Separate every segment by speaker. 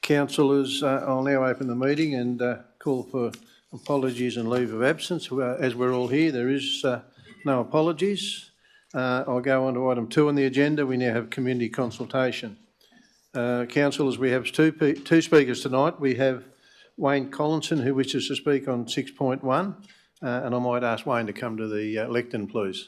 Speaker 1: Councillors, I'll now open the meeting and call for apologies and leave of absence. As we're all here, there is no apologies. I'll go on to item 2 on the agenda. We now have community consultation. Councillors, we have two speakers tonight. We have Wayne Collinson, who wishes to speak on 6.1, and I might ask Wayne to come to the lectern, please.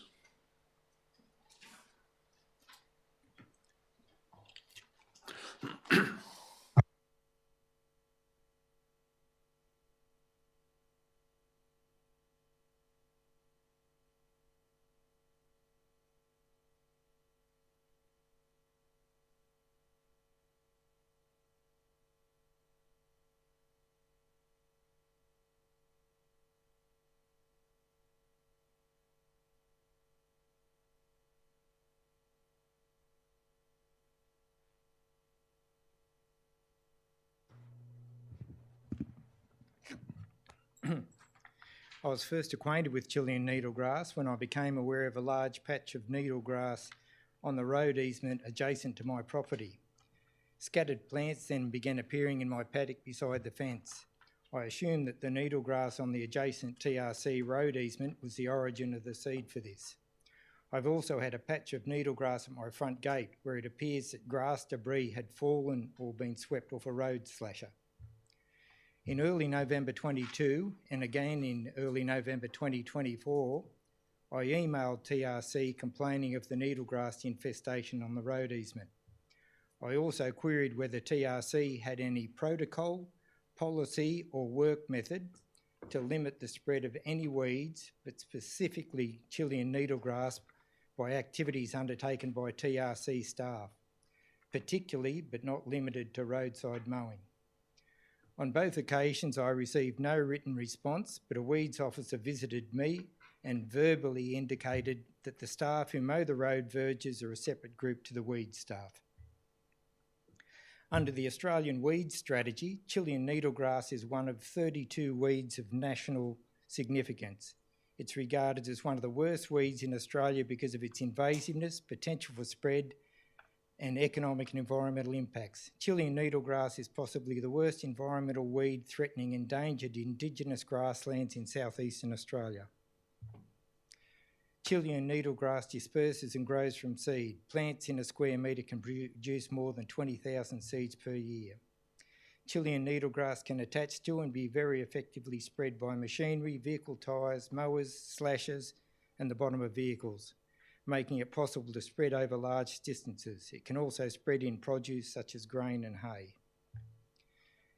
Speaker 2: I was first acquainted with Chilean needlegrass when I became aware of a large patch of needlegrass on the road easement adjacent to my property. Scattered plants then began appearing in my paddock beside the fence. I assumed that the needlegrass on the adjacent TRC road easement was the origin of the seed for this. I've also had a patch of needlegrass at my front gate where it appears that grass debris had fallen or been swept off a road slasher. In early November 22 and again in early November 2024, I emailed TRC complaining of the needlegrass infestation on the road easement. I also queried whether TRC had any protocol, policy or work method to limit the spread of any weeds, but specifically Chilean needlegrass, by activities undertaken by TRC staff, particularly but not limited to roadside mowing. On both occasions, I received no written response, but a weeds officer visited me and verbally indicated that the staff who mow the road verges are a separate group to the weeds staff. Under the Australian weeds strategy, Chilean needlegrass is one of 32 weeds of national significance. It's regarded as one of the worst weeds in Australia because of its invasiveness, potential for spread, and economic and environmental impacts. Chilean needlegrass is possibly the worst environmental weed threatening endangered Indigenous grasslands in southeastern Australia. Chilean needlegrass disperses and grows from seed. Plants in a square metre can produce more than 20,000 seeds per year. Chilean needlegrass can attach to and be very effectively spread by machinery, vehicle tyres, mowers, slashers, and the bottom of vehicles, making it possible to spread over large distances. It can also spread in produce such as grain and hay.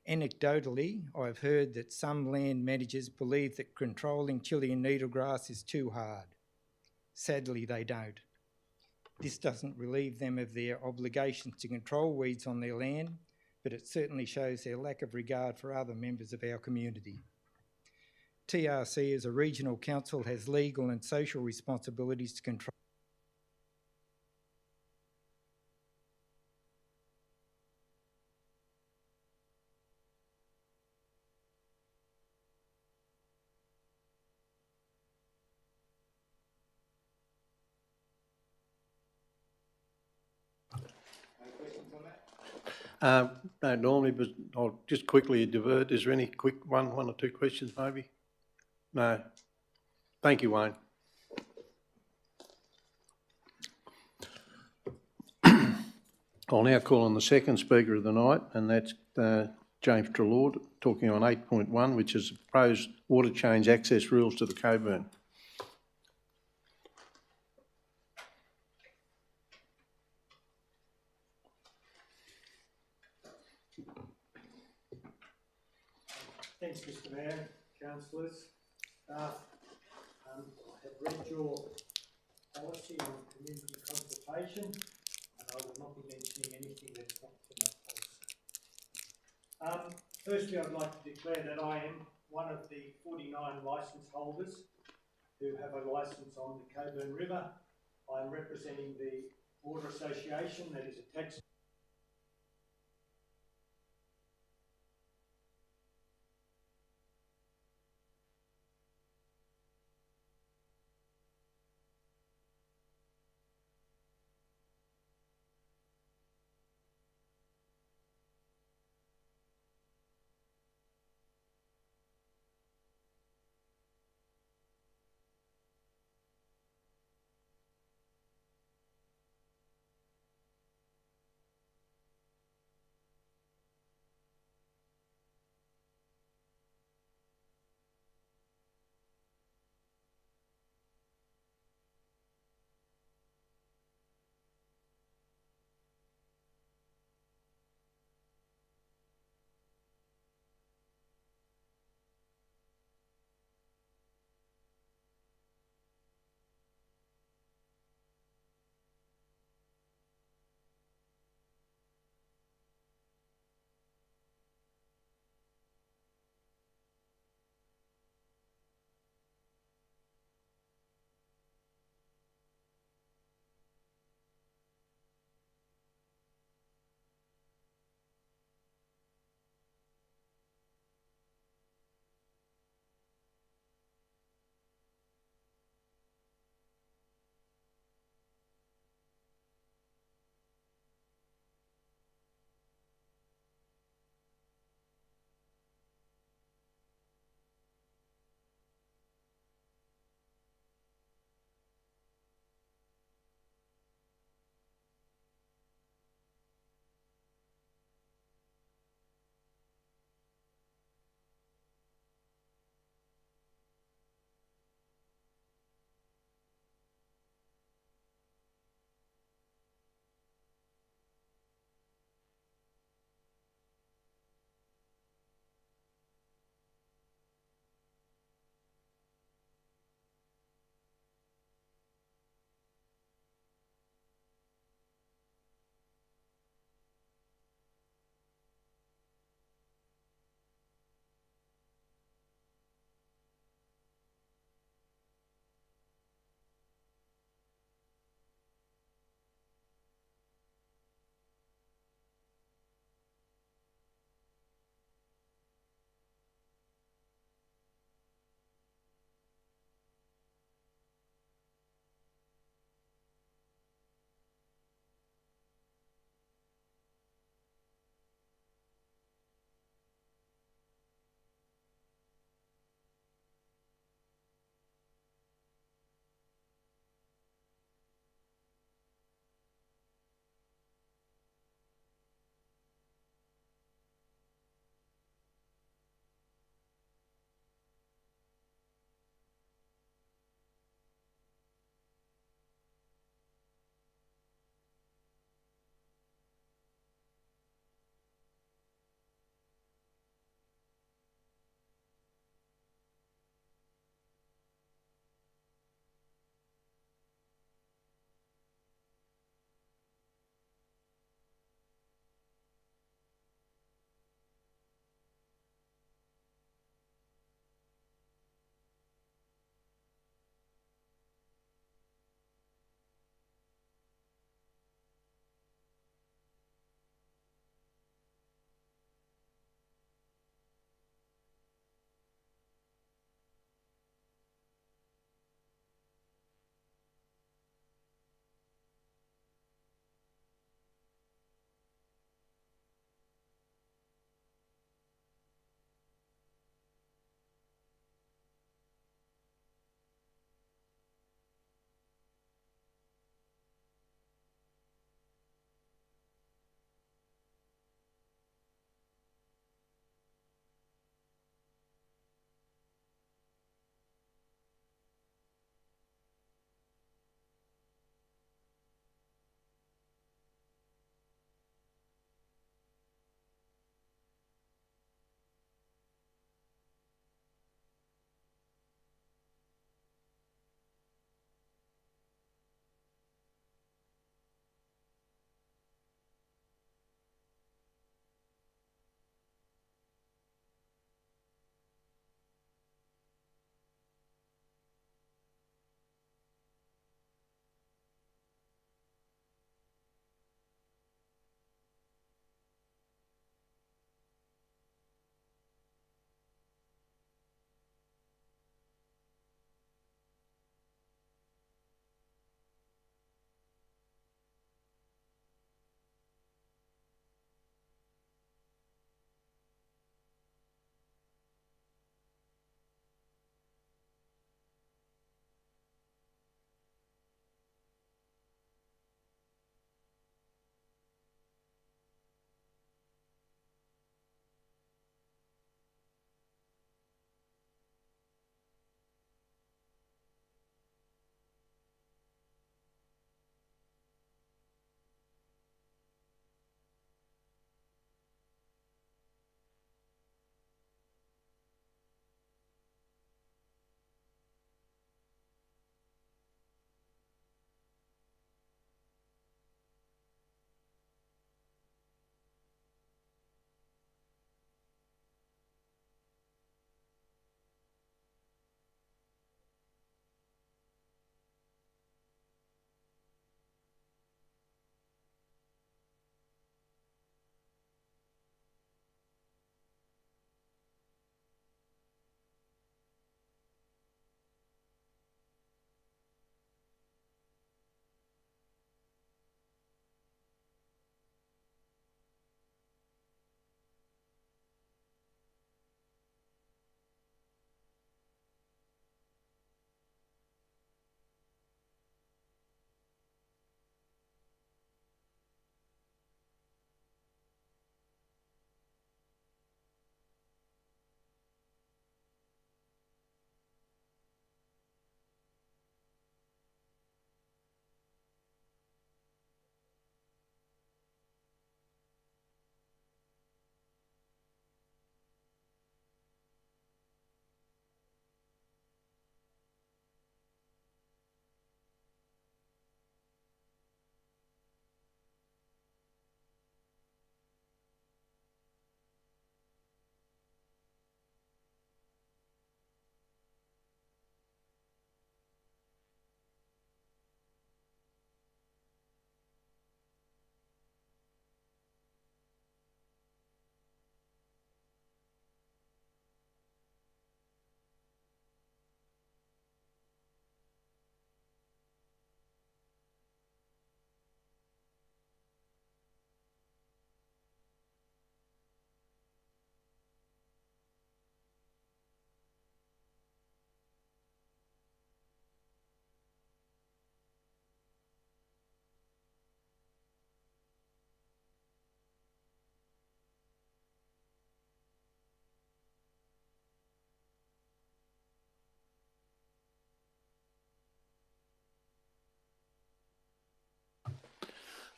Speaker 2: Anecdotally, I've heard that some land managers believe that controlling Chilean needlegrass is too hard. Sadly, they don't. This doesn't relieve them of their obligations to control weeds on their land, but it certainly shows their lack of regard for other members of our community. TRC as a regional council has legal and social responsibilities to control
Speaker 1: No, normally, but I'll just quickly divert. Is there any quick one or two questions maybe? No. Thank you, Wayne. I'll now call on the second speaker of the night, and that's James Trelaw, talking on 8.1, which is proposed water change access rules to the Coburn.
Speaker 3: Thanks, Mr Mayor, councillors. I have read your policy on community consultation, and I will not be mentioning anything that's not in that policy. Firstly, I'd like to declare that I am one of the 49 licence holders who have a licence on the Coburn River. I'm representing the Water Association that is attached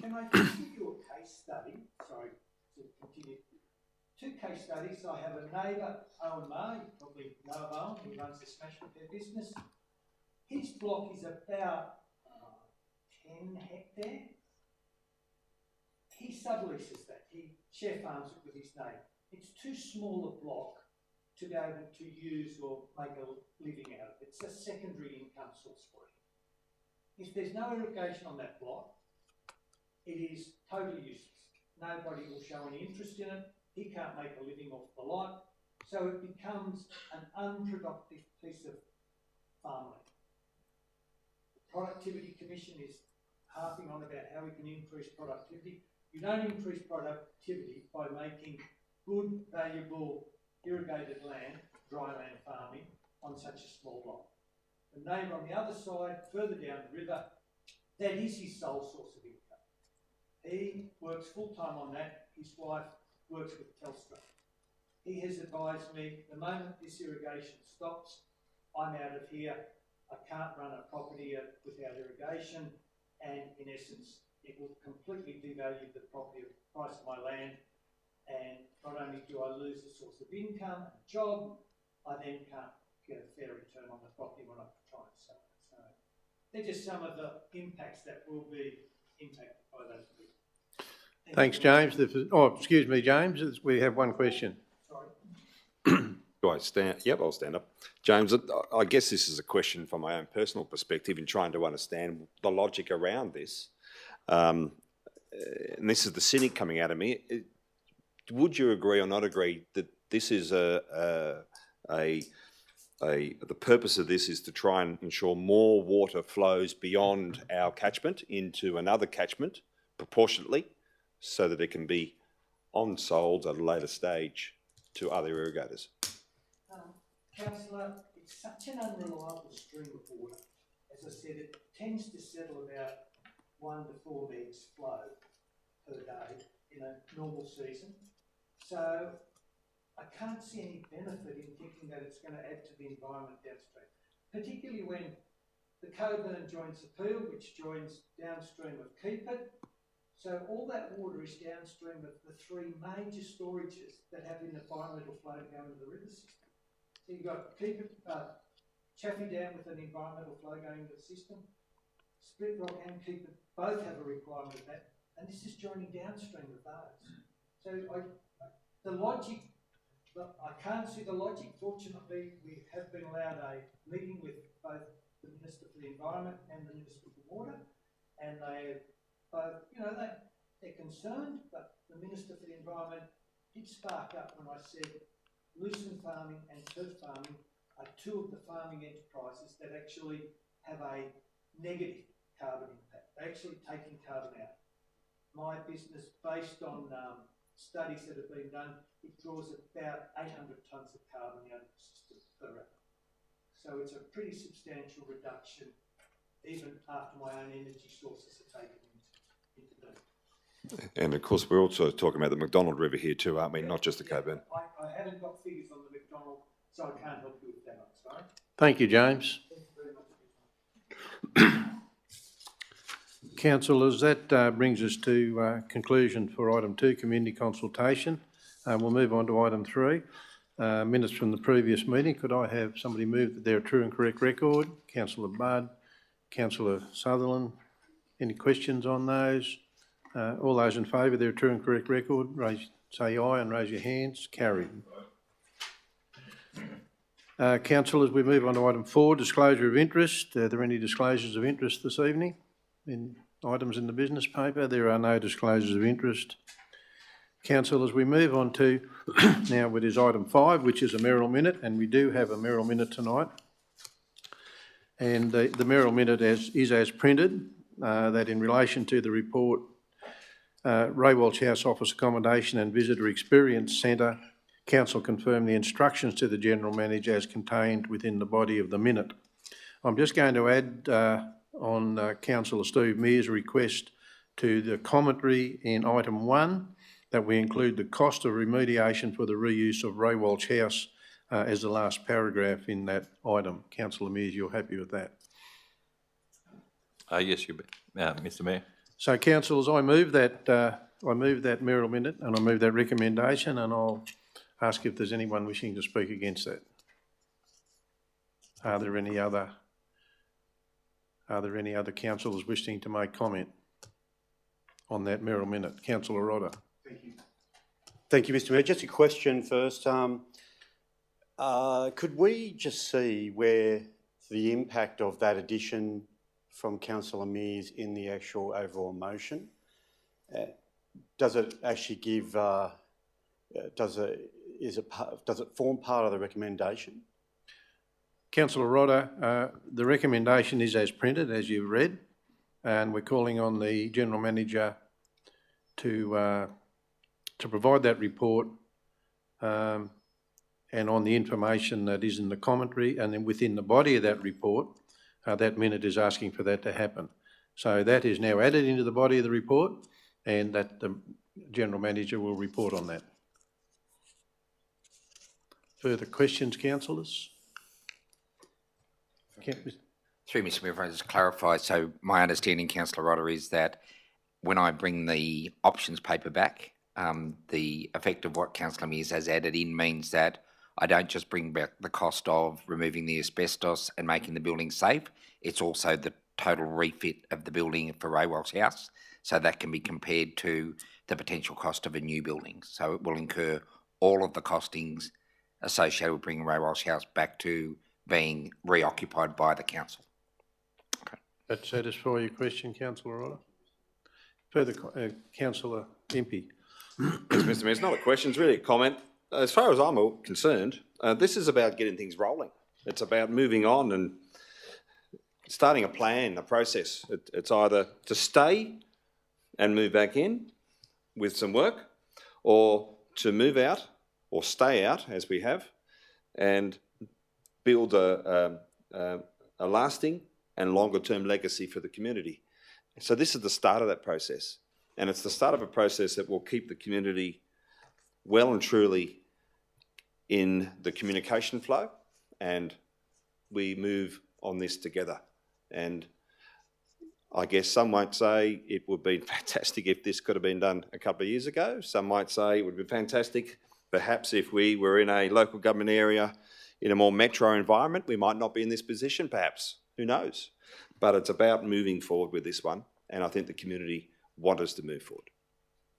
Speaker 3: Can I just give you a case study? Sorry to continue. 2 case studies. I have a neighbour, Owen May, you probably know of Owen, he runs the smash repair business. His block is about 10 hectare. He subleases that. He share farms it with his neighbour. It's too small a block to be able to use or make a living out of. It's a secondary income source for him. If there's no irrigation on that block, it is totally useless. Nobody will show any interest in it. He can't make a living off the lot. So it becomes an unproductive piece of farmland. The Productivity Commission is harping on about how we can increase productivity. You don't increase productivity by making good, valuable, irrigated land, dry land farming on such a small block. The neighbour on the other side, further down the river, that is his sole source of income. He works full-time on that. His wife works with Telstra. He has advised me, the moment this irrigation stops, I'm out of here. I can't run a property without irrigation, and in essence, it will completely devalue the property price of my land. And not only do I lose the source of income and job, I then can't get a fair return on the property when I try and sell it. So they're just some of the impacts that will be impacted by those people.
Speaker 1: Thanks, James. Excuse me, James. We have one question.
Speaker 3: Sorry.
Speaker 4: Do I stand? Yep, I'll stand up. James, I guess this is a question from my own personal perspective in trying to understand the logic around this. And this is the cynic coming out of me. Would you agree or not agree that this is the purpose of this is to try and ensure more water flows beyond our catchment into another catchment proportionately so that it can be on-sold at a later stage to other irrigators?
Speaker 3: Councillor, it's such an unreliable stream of water. As I said, it tends to settle about 1 to 4 megs flow per day in a normal season. So I can't see any benefit in thinking that it's going to add to the environment downstream, particularly when the Coburn joins the Peel, which joins downstream of Keepit. So all that water is downstream of the 3 major storages that have an environmental flow to go into the river system. So you've got Keepit, Chaffey Dam with an environmental flow going into the system. Split Rock and Keepit both have a requirement of that, and this is joining downstream of those. So I can't see the logic. Fortunately, we have been allowed a meeting with both the Minister for the Environment and the Minister for Water, and they both, they're concerned, but the Minister for the Environment did spark up when I said lucerne farming and turf farming are 2 of the farming enterprises that actually have a negative carbon impact. They're actually taking carbon out. My business, based on studies that have been done, it draws about 800 tonnes of carbon out of the system per annum. So it's a pretty substantial reduction, even after my own energy sources are taken into being.
Speaker 4: And of course, we're also talking about the McDonald River here too, aren't we? Not just the Coburn.
Speaker 3: I haven't got figures on the McDonald, so I can't help you with that, I'm sorry.
Speaker 1: Thank you, James.
Speaker 3: Thank you very much for your time.
Speaker 1: Councillors, that brings us to conclusion for item 2, community consultation. We'll move on to item 3, minutes from the previous meeting. Could I have somebody move that they're a true and correct record? Councillor Budd, Councillor Sutherland, any questions on those? All those in favour, they're a true and correct record, say aye and raise your hands. Carried. Councillors, we move on to item 4, disclosure of interest. Are there any disclosures of interest this evening in items in the business paper? There are no disclosures of interest. Councillors, we move on to now what is item 5, which is a Merrill Minute, and we do have a Merrill Minute tonight. And the Merrill Minute is as printed, that in relation to the report, Walsh House Office Accommodation and Visitor Experience Centre, Council confirmed the instructions to the General Manager as contained within the body of the minute. I'm just going to add on Councillor Steve Mears' request to the commentary in item 1 that we include the cost of remediation for the reuse of Walsh House as the last paragraph in that item. Councillor Mears, you're happy with that?
Speaker 5: Yes, Mr Mayor.
Speaker 1: So councillors, I move that mayoral minute and I move that recommendation, and I'll ask if there's anyone wishing to speak against that. Are there any other councillors wishing to make comment on that mayoral minute? Councillor Rodder.
Speaker 5: Thank you, Mr Mayor. Just a question first. Could we just see where the impact of that addition from Councillor Mears in the actual overall motion? Does it actually give? Does it form part of the recommendation?
Speaker 1: Councillor Rodder, the recommendation is as printed, as you've read, and we're calling on the General Manager to provide that report and on the information that is in the commentary, and then within the body of that report, that minute is asking for that to happen. So that is now added into the body of the report, and that the General Manager will report on that. Further questions, councillors?
Speaker 6: Through Mr Mayor, if I just clarify, so my understanding, Councillor Rodder, is that when I bring the options paper back, the effect of what Councillor Mears has added in means that I don't just bring back the cost of removing the asbestos and making the building safe, it's also the total refit of the building for Walsh House, so that can be compared to the potential cost of a new building. So it will incur all of the costings associated with bringing Walsh House back to being reoccupied by the council. Okay.
Speaker 1: That satisfy your question, Councillor Rodder? Further, Councillor Impey.
Speaker 4: Yes, Mr Mayor, it's not a question, it's really a comment. As far as I'm concerned, this is about getting things rolling. It's about moving on and starting a plan, a process. It's either to stay and move back in with some work, or to move out or stay out, as we have, and build a lasting and longer term legacy for the community. So this is the start of that process, and it's the start of a process that will keep the community well and truly in the communication flow, and we move on this together. And I guess some might say it would be fantastic if this could have been done a couple of years ago. Some might say it would be fantastic perhaps if we were in a local government area in a more metro environment, we might not be in this position perhaps, who knows? But it's about moving forward with this one, and I think the community want us to move forward.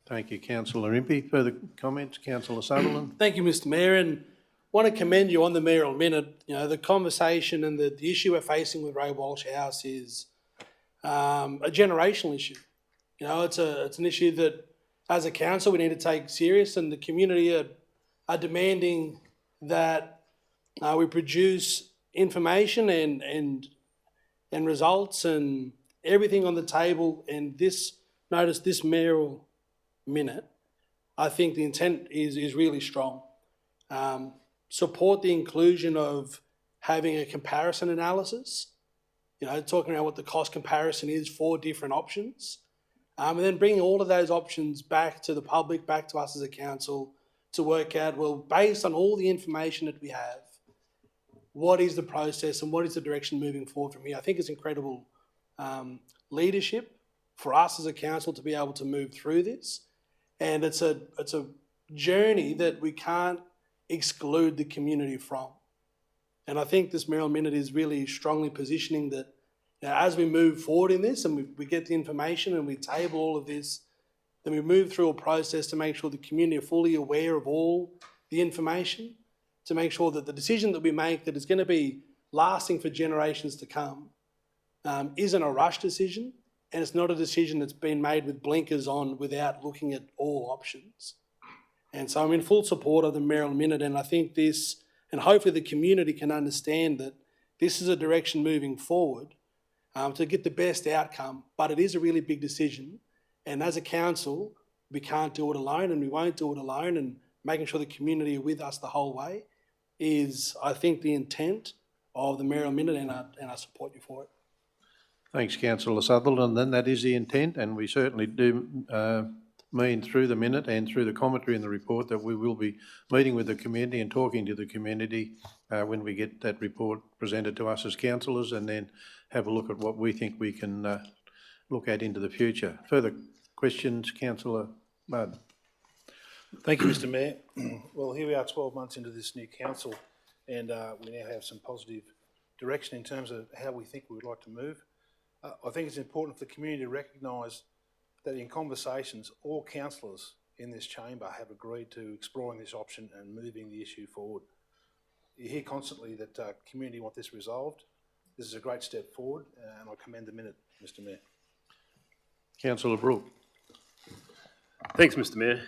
Speaker 1: Thank you, Councillor Impey. Further comments, Councillor Sutherland?
Speaker 7: Thank you, Mr Mayor, and want to commend you on the mayoral minute. You know, the conversation and the issue we're facing with Walsh House is a generational issue. You know, it's an issue that as a council we need to take serious, and the community are demanding that we produce information and results and everything on the table. And this mayoral minute, I think the intent is really strong. Support the inclusion of having a comparison analysis, you know, talking about what the cost comparison is for different options, and then bringing all of those options back to the public, back to us as a council to work out, well, based on all the information that we have, what is the process and what is the direction moving forward from here. I think it's incredible leadership for us as a council to be able to move through this. And it's a journey that we can't exclude the community from. And I think this mayoral minute is really strongly positioning that, you know, as we move forward in this and we get the information and we table all of this, then we move through a process to make sure the community are fully aware of all the information, to make sure that the decision that we make that is going to be lasting for generations to come isn't a rush decision, and it's not a decision that's been made with blinkers on without looking at all options. And so I'm in full support of the mayoral minute, and I think this, and hopefully the community can understand that this is a direction moving forward to get the best outcome, but it is a really big decision. And as a council, we can't do it alone, and we won't do it alone, and making sure the community are with us the whole way is, I think, the intent of the mayoral minute, and I support you for it.
Speaker 1: Thanks, Councillor Sutherland. And that is the intent, and we certainly do mean through the minute and through the commentary in the report that we will be meeting with the community and talking to the community when we get that report presented to us as councillors, and then have a look at what we think we can look at into the future. Further questions, councillor Mudd?
Speaker 8: Thank you, Mr Mayor. Well, here we are 12 months into this new council, and we now have some positive direction in terms of how we think we would like to move. I think it's important for the community to recognise that in conversations, all councillors in this chamber have agreed to exploring this option and moving the issue forward. You hear constantly that community want this resolved. This is a great step forward, and I commend the minute, Mr Mayor.
Speaker 1: Councillor Brooke.
Speaker 9: Thanks, Mr Mayor.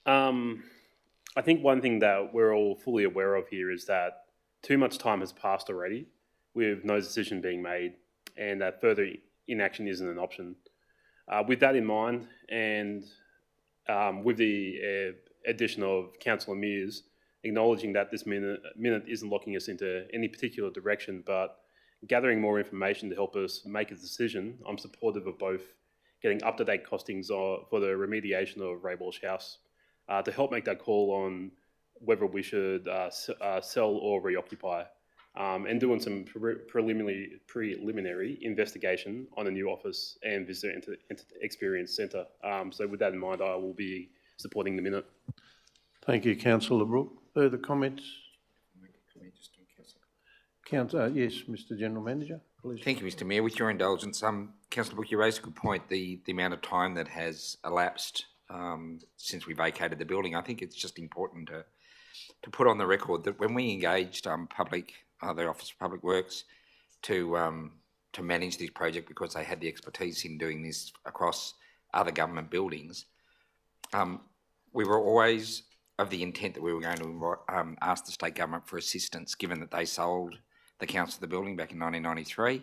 Speaker 9: I think one thing that we're all fully aware of here is that too much time has passed already with no decision being made, and that further inaction isn't an option. With that in mind, and with the addition of Councillor Mears, acknowledging that this minute isn't locking us into any particular direction, but gathering more information to help us make a decision, I'm supportive of both getting up-to-date costings for the remediation of Walsh House to help make that call on whether we should sell or reoccupy, and doing some preliminary investigation on a new office and visitor experience centre. So with that in mind, I will be supporting the minute.
Speaker 1: Thank you, councillor Brooke. Further comments? Yes, Mr General Manager, please.
Speaker 6: Thank you, Mr Mayor. With your indulgence, Councillor Book, you raised a good point, the amount of time that has elapsed since we vacated the building. I think it's just important to put on the record that when we engaged the Office of Public Works to manage this project, because they had the expertise in doing this across other government buildings, we were always of the intent that we were going to ask the state government for assistance, given that they sold the council of the building back in 1993,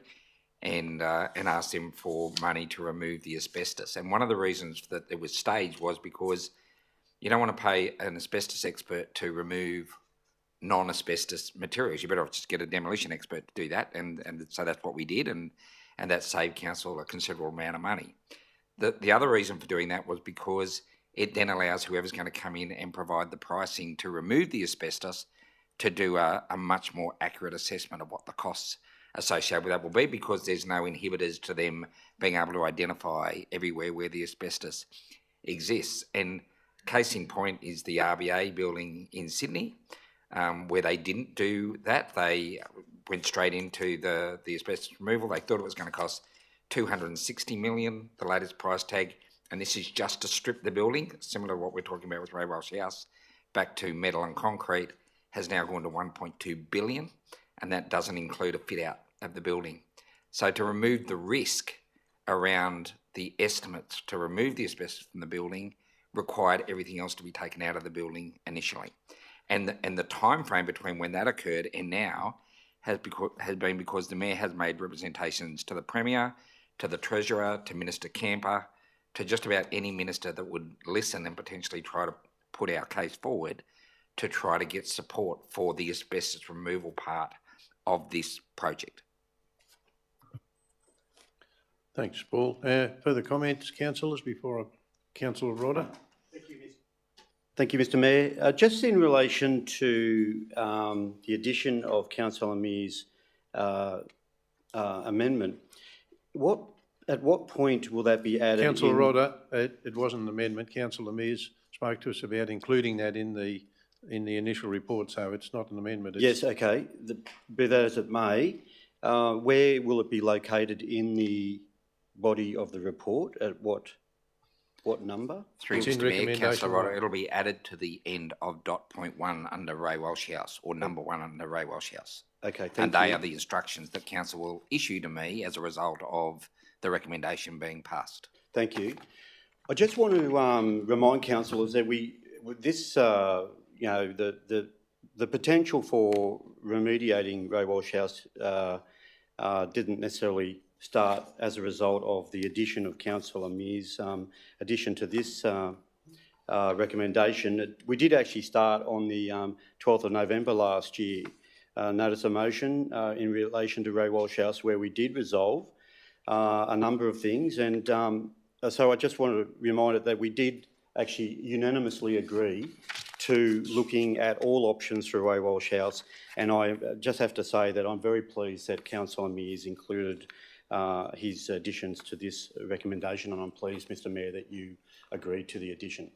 Speaker 6: and asked them for money to remove the asbestos. And one of the reasons that it was staged was because you don't want to pay an asbestos expert to remove non-asbestos materials. You better just get a demolition expert to do that, and so that's what we did, and that saved council a considerable amount of money. The other reason for doing that was because it then allows whoever's going to come in and provide the pricing to remove the asbestos to do a much more accurate assessment of what the costs associated with that will be, because there's no inhibitors to them being able to identify everywhere where the asbestos exists. And case in point is the RBA building in Sydney, where they didn't do that. They went straight into the asbestos removal. They thought it was going to cost $260 million, the latest price tag, and this is just to strip the building, similar to what we're talking about with Walsh House, back to metal and concrete, has now gone to $1.2 billion, and that doesn't include a fit out of the building. So to remove the risk around the estimates to remove the asbestos from the building required everything else to be taken out of the building initially. And the time frame between when that occurred and now has been because the Mayor has made representations to the Premier, to the Treasurer, to Minister Camper, to just about any minister that would listen and potentially try to put our case forward to try to get support for the asbestos removal part of this project.
Speaker 1: Thanks, Paul. Further comments, councillors, before Councillor Rodder?
Speaker 5: Thank you, Mr Mayor. Just in relation to the addition of Councillor Mears' amendment, at what point will that be added?
Speaker 1: Councillor Rodder, it wasn't an amendment. Councillor Mears spoke to us about including that in the initial report, so it's not an amendment.
Speaker 5: Yes, okay. Be that as it may, where will it be located in the body of the report? At what number?
Speaker 6: Through Mr Mayor, Councillor Rodder, it'll be added to the end of .1 under Walsh House, or number 1 under Walsh House.
Speaker 5: Okay, thank you.
Speaker 6: And they are the instructions that council will issue to me as a result of the recommendation being passed.
Speaker 5: Thank you. I just want to remind councillors that the potential for remediating Walsh House didn't necessarily start as a result of the addition of Councillor Mears' addition to this recommendation. We did actually start on the 12th of November last year, notice of motion in relation to Walsh House, where we did resolve a number of things, and so I just want to remind it that we did actually unanimously agree to looking at all options through Walsh House, and I just have to say that I'm very pleased that Councillor Mears included his additions to this recommendation, and I'm pleased, Mr Mayor, that you agreed to the addition.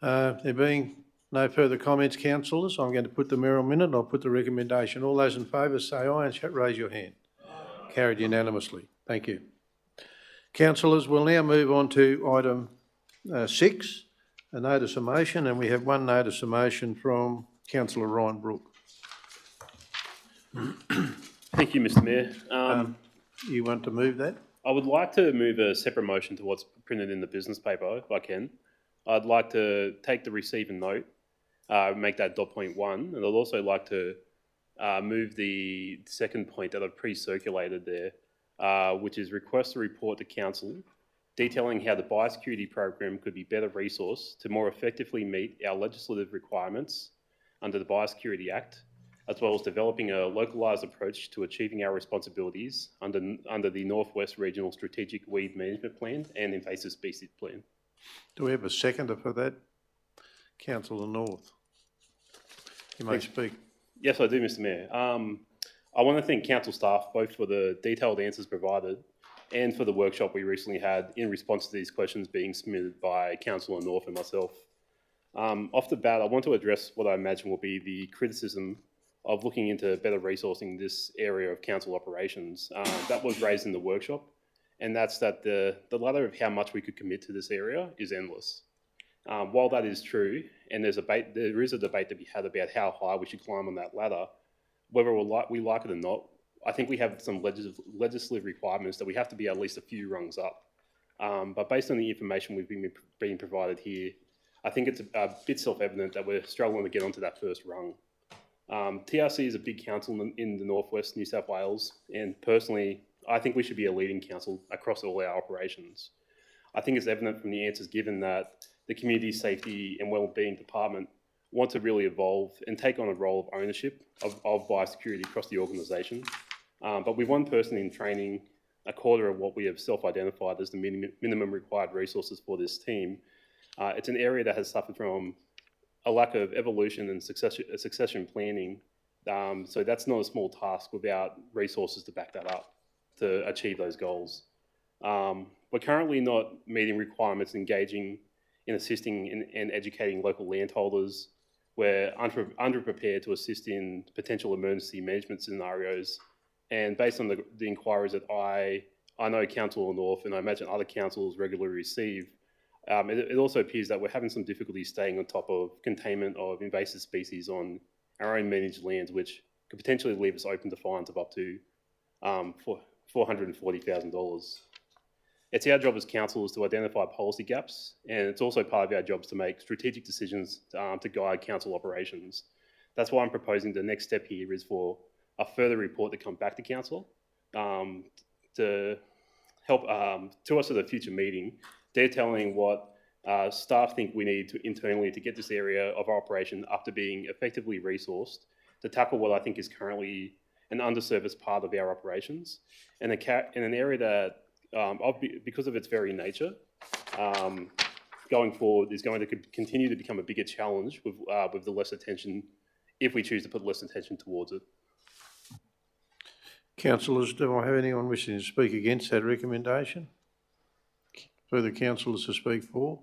Speaker 1: There being no further comments, councillors, I'm going to put the mayoral minute and I'll put the recommendation. All those in favour say aye and raise your hand. Carried unanimously. Thank you. Councillors, we'll now move on to item 6, a notice of motion, and we have one notice of motion from Councillor Ryan Brooke.
Speaker 9: Thank you, Mr Mayor.
Speaker 1: You want to move that?
Speaker 9: I would like to move a separate motion to what's printed in the business paper, if I can. I'd like to take the receive and note, make that dot point 1, and I'd also like to move the second point that I've pre-circulated there, which is request a report to council detailing how the biosecurity program could be better resourced to more effectively meet our legislative requirements under the Biosecurity Act, as well as developing a localised approach to achieving our responsibilities under the Northwest Regional Strategic Weed Management Plan and Invasive Species Plan.
Speaker 1: Do we have a seconder for that? Councillor North. You may speak.
Speaker 9: Yes, I do, Mr Mayor. I want to thank council staff both for the detailed answers provided and for the workshop we recently had in response to these questions being submitted by Councillor North and myself. Off the bat, I want to address what I imagine will be the criticism of looking into better resourcing this area of council operations. That was raised in the workshop, and that's that the ladder of how much we could commit to this area is endless. While that is true, and there is a debate to be had about how high we should climb on that ladder, whether we like it or not, I think we have some legislative requirements that we have to be at least a few rungs up. But based on the information we've been being provided here, I think it's a bit self-evident that we're struggling to get onto that first rung. TRC is a big council in the Northwest New South Wales, and personally, I think we should be a leading council across all our operations. I think it's evident from the answers given that the Community Safety and Wellbeing Department want to really evolve and take on a role of ownership of biosecurity across the organisation. But with one person in training, a quarter of what we have self-identified as the minimum required resources for this team, it's an area that has suffered from a lack of evolution and succession planning. So that's not a small task without resources to back that up to achieve those goals. We're currently not meeting requirements engaging in assisting and educating local landholders. We're underprepared to assist in potential emergency management scenarios. And based on the inquiries that I know Council North and I imagine other councils regularly receive, it also appears that we're having some difficulty staying on top of containment of invasive species on our own managed lands, which could potentially leave us open to fines of up to $440,000. It's our job as councillors to identify policy gaps, and it's also part of our jobs to make strategic decisions to guide council operations. That's why I'm proposing the next step here is for a further report to come back to council to help to us at a future meeting, detailing what staff think we need to internally to get this area of our operation up to being effectively resourced to tackle what I think is currently an underserviced part of our operations, and an area that, because of its very nature, going forward is going to continue to become a bigger challenge with the less attention, if we choose to put less attention towards it.
Speaker 1: Councillors, do I have anyone wishing to speak against that recommendation? Further councillors to speak for?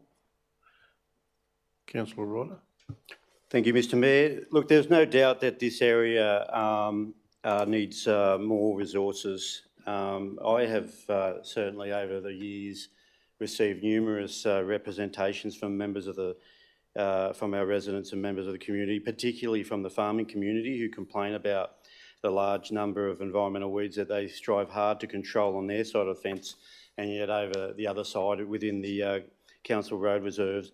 Speaker 1: Councillor Rodder.
Speaker 5: Thank you, Mr Mayor. Look, there's no doubt that this area needs more resources. I have certainly over the years received numerous representations from members of from our residents and members of the community, particularly from the farming community, who complain about the large number of environmental weeds that they strive hard to control on their side of the fence, and yet over the other side, within the council road reserves,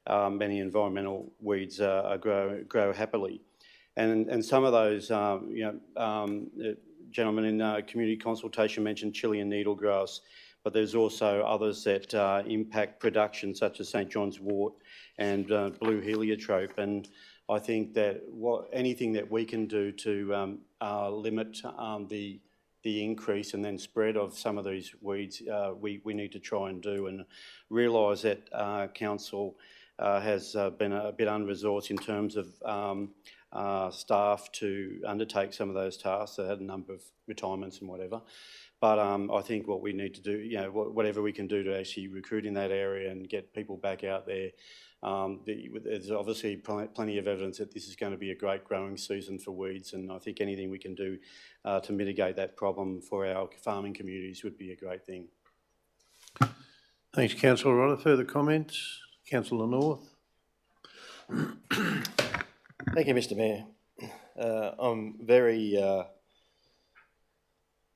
Speaker 5: many environmental weeds grow happily. And some of those, gentlemen in community consultation mentioned Chilean needlegrass, but there's also others that impact production, such as St John's wort and blue heliotrope. And I think that anything that we can do to limit the increase and then spread of some of these weeds, we need to try and do, and realise that council has been a bit unresourced in terms of staff to undertake some of those tasks. They had a number of retirements and whatever. But I think what we need to do, you know, whatever we can do to actually recruit in that area and get people back out there. There's obviously plenty of evidence that this is going to be a great growing season for weeds, and I think anything we can do to mitigate that problem for our farming communities would be a great thing.
Speaker 1: Thanks, Councillor Rodder. Further comments? Councillor North.
Speaker 10: Thank you, Mr. Mayor.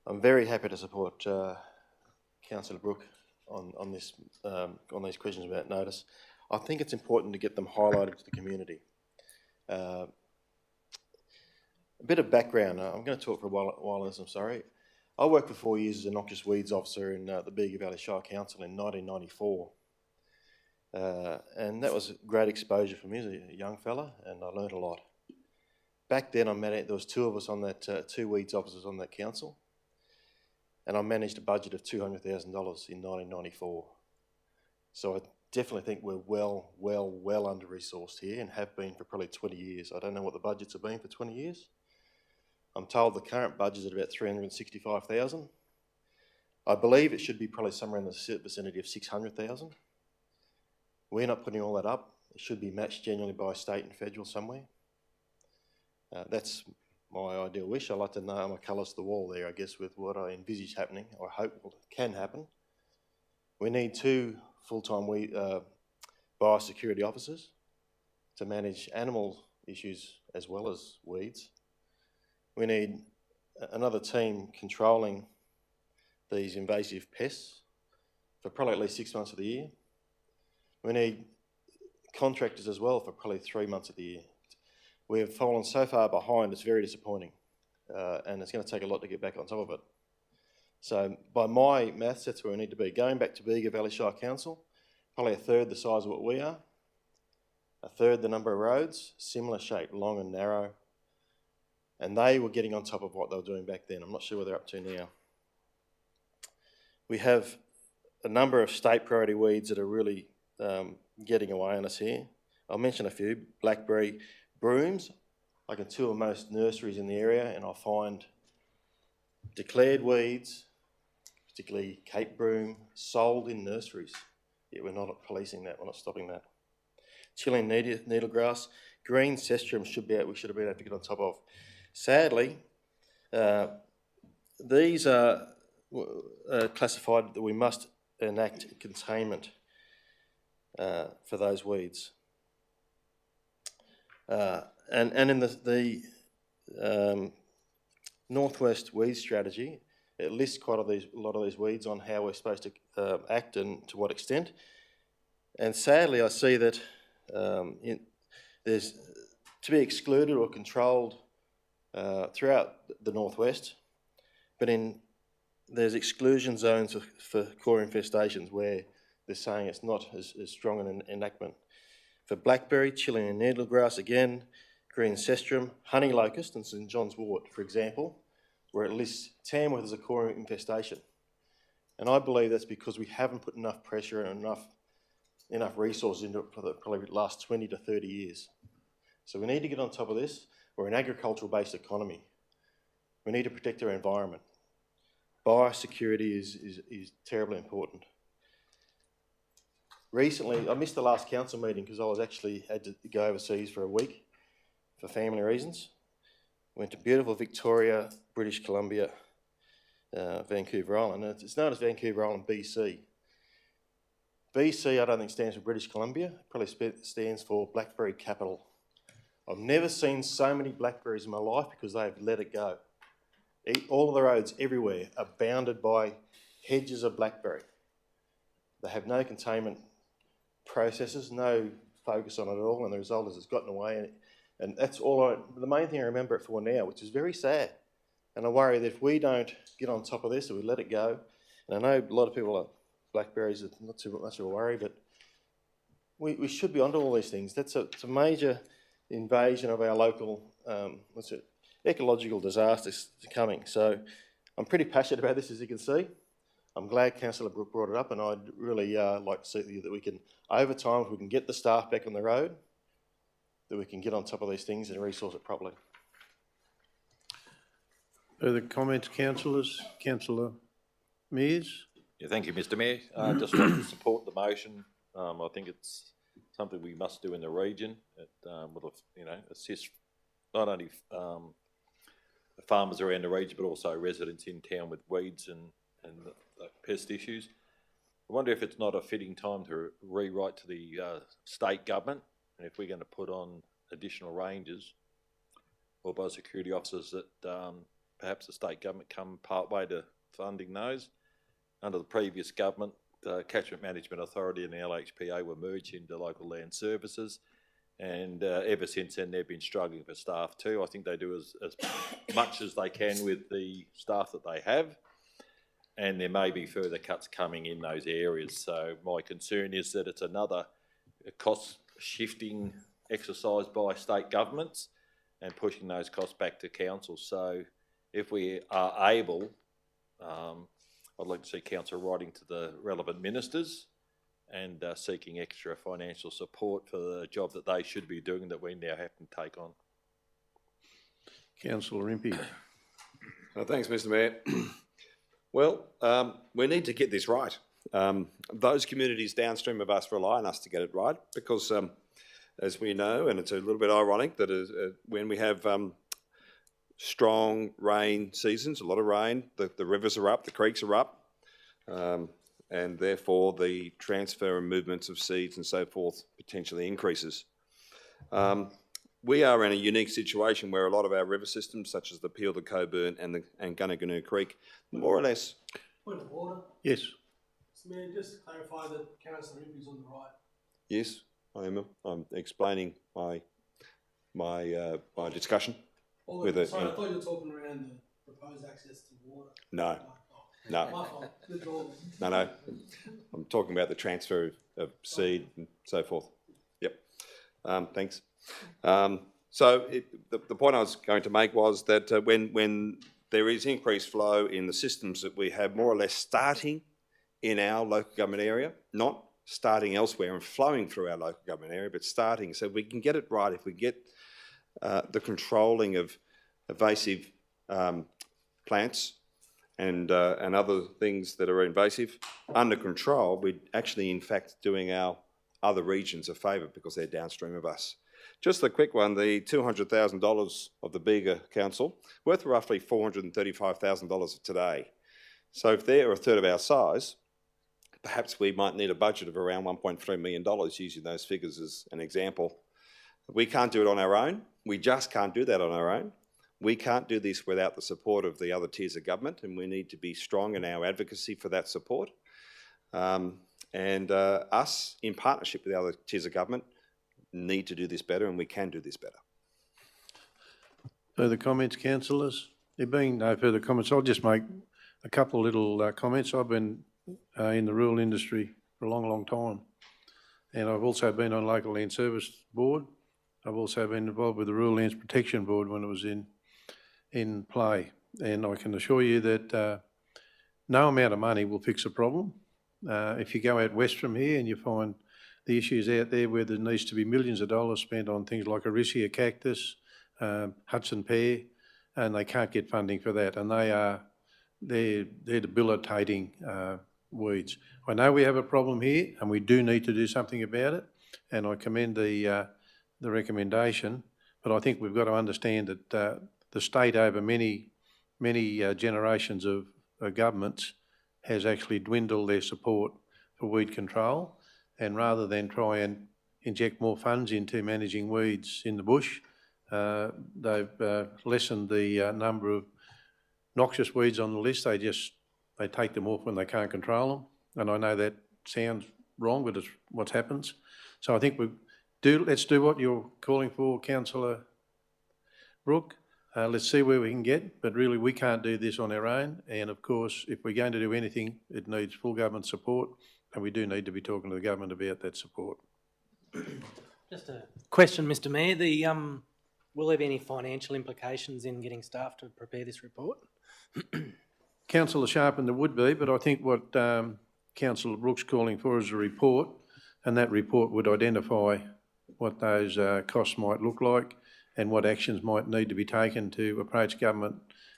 Speaker 10: I'm very happy to support Councillor Brooke on these questions about notice. I think it's important to get them highlighted to the community. A bit of background. I'm going to talk for a while, I'm sorry. I worked for 4 years as a noxious weeds officer in the Bega Valley Shire Council in 1994. And that was great exposure for me as a young fella, and I learned a lot. Back then, there was two of us on that, two weeds officers on that council, and I managed a budget of $200,000 in 1994. So I definitely think we're well under-resourced here, and have been for probably 20 years. I don't know what the budgets have been for 20 years. I'm told the current budget is at about $365,000. I believe it should be probably somewhere in the vicinity of $600,000. We're not putting all that up. It should be matched genuinely by state and federal somewhere. That's my ideal wish. I like to nail my colours to the wall there, I guess, with what I envisage happening, or hope can happen. We need 2 full-time biosecurity officers to manage animal issues as well as weeds. We need another team controlling these invasive pests for probably at least 6 months of the year. We need contractors as well for probably 3 months of the year. We have fallen so far behind, it's very disappointing, and it's going to take a lot to get back on top of it. So by my maths, that's where we need to be. Going back to Bega Valley Shire Council, probably a third the size of what we are, a third the number of roads, similar shape, long and narrow, and they were getting on top of what they were doing back then. I'm not sure what they're up to now. We have a number of state priority weeds that are really getting away on us here. I'll mention a few. Blackberry brooms. I can tour most nurseries in the area and I find declared weeds, particularly Cape broom, sold in nurseries. Yet we're not policing that, we're not stopping that. Chilean needlegrass, green cestrum we should have been able to get on top of. Sadly, these are classified that we must enact containment for those weeds. And in the Northwest Weed Strategy, it lists quite a lot of these weeds on how we're supposed to act and to what extent. And sadly, I see that there's to be excluded or controlled throughout the Northwest, but there's exclusion zones for core infestations where they're saying it's not as strong an enactment. For blackberry, Chilean needlegrass again, green cestrum, honey locust and St John's wort, for example, where it lists Tamworth as a core infestation. And I believe that's because we haven't put enough pressure and enough resources into it for probably the last 20 to 30 years. So we need to get on top of this. We're an agricultural-based economy. We need to protect our environment. Biosecurity is terribly important. Recently, I missed the last council meeting because I had to go overseas for a week for family reasons. Went to beautiful Victoria, British Columbia, Vancouver Island. And it's known as Vancouver Island, BC. BC, I don't think stands for British Columbia. It probably stands for Blackberry Capital. I've never seen so many blackberries in my life because they've let it go. All of the roads everywhere are bounded by hedges of blackberry. They have no containment processes, no focus on it at all, and the result is it's gotten away. And that's the main thing I remember it for now, which is very sad. And I worry that if we don't get on top of this, or we let it go, and I know a lot of people are blackberries, it's not too much of a worry, but we should be onto all these things. It's a major invasion of our local, ecological disasters coming. So I'm pretty passionate about this, as you can see. I'm glad Councillor Brooke brought it up, and I'd really like to see that we can, over time, if we can get the staff back on the road, that we can get on top of these things and resource it properly.
Speaker 1: Further comments, councillors? Councillor Mears?
Speaker 11: Yeah, thank you, Mr Mayor. I just like to support the motion. I think it's something we must do in the region. It will, assist not only the farmers around the region, but also residents in town with weeds and the pest issues. I wonder if it's not a fitting time to rewrite to the state government, and if we're going to put on additional rangers or biosecurity officers, that perhaps the state government come part way to funding those. Under the previous government, the Catchment Management Authority and the LHPA were merged into local land services, and ever since then they've been struggling for staff too. I think they do as much as they can with the staff that they have, and there may be further cuts coming in those areas. So my concern is that it's another cost shifting exercise by state governments and pushing those costs back to council. So if we are able, I'd like to see council writing to the relevant ministers and seeking extra financial support for the job that they should be doing that we now have to take on.
Speaker 1: Councillor Impey.
Speaker 4: Thanks, Mr Mayor. Well, we need to get this right. Those communities downstream of us rely on us to get it right because, as we know, and it's a little bit ironic that when we have strong rain seasons, a lot of rain, the rivers are up, the creeks are up, and therefore the transfer and movements of seeds and so forth potentially increases. We are in a unique situation where a lot of our river systems, such as the Peel, the Coburn and Gunnaganoo Creek, more or less...
Speaker 7: Point of order.
Speaker 1: Yes.
Speaker 7: Mr Mayor, just to clarify that Councillor Impey's on the right.
Speaker 4: Yes, I'm explaining my discussion.
Speaker 7: Sorry, I thought you were talking around the proposed access to water.
Speaker 4: No.
Speaker 7: My fault. Withdraw.
Speaker 4: No. I'm talking about the transfer of seed and so forth. Yep. Thanks. So the point I was going to make was that when there is increased flow in the systems that we have more or less starting in our local government area, not starting elsewhere and flowing through our local government area, but starting. So we can get it right if we get the controlling of invasive plants and other things that are invasive under control, we're actually in fact doing our other regions a favour because they're downstream of us. Just a quick one, the $200,000 of the Bega Council, worth roughly $435,000 today. So if they're a third of our size, perhaps we might need a budget of around $1.3 million, using those figures as an example. We can't do it on our own. We just can't do that on our own. We can't do this without the support of the other tiers of government, and we need to be strong in our advocacy for that support. Us, in partnership with the other tiers of government, need to do this better, and we can do this better.
Speaker 1: Further comments, councillors? There being no further comments, I'll just make a couple of little comments. I've been in the rural industry for a long, long time, and I've also been on local land service board. I've also been involved with the Rural Lands Protection Board when it was in play, and I can assure you that no amount of money will fix a problem. If you go out west from here and you find the issues out there where there needs to be millions of dollars spent on things like Arisia cactus, Hudson pear, and they can't get funding for that, and they're debilitating weeds. I know we have a problem here, and we do need to do something about it, and I commend the recommendation, but I think we've got to understand that the state over many generations of governments has actually dwindled their support for weed control, and rather than try and inject more funds into managing weeds in the bush, they've lessened the number of noxious weeds on the list. They take them off when they can't control them, and I know that sounds wrong, but it's what happens. So I think let's do what you're calling for, Councillor Brooke. Let's see where we can get, but really we can't do this on our own. And of course, if we're going to do anything, it needs full government support, and we do need to be talking to the government about that support.
Speaker 12: Just a question, Mr Mayor. Will there be any financial implications in getting staff to prepare this report?
Speaker 1: Councillor Sharpen, there would be, but I think what Councillor Brooks calling for is a report, and that report would identify what those costs might look like and what actions might need to be taken to approach government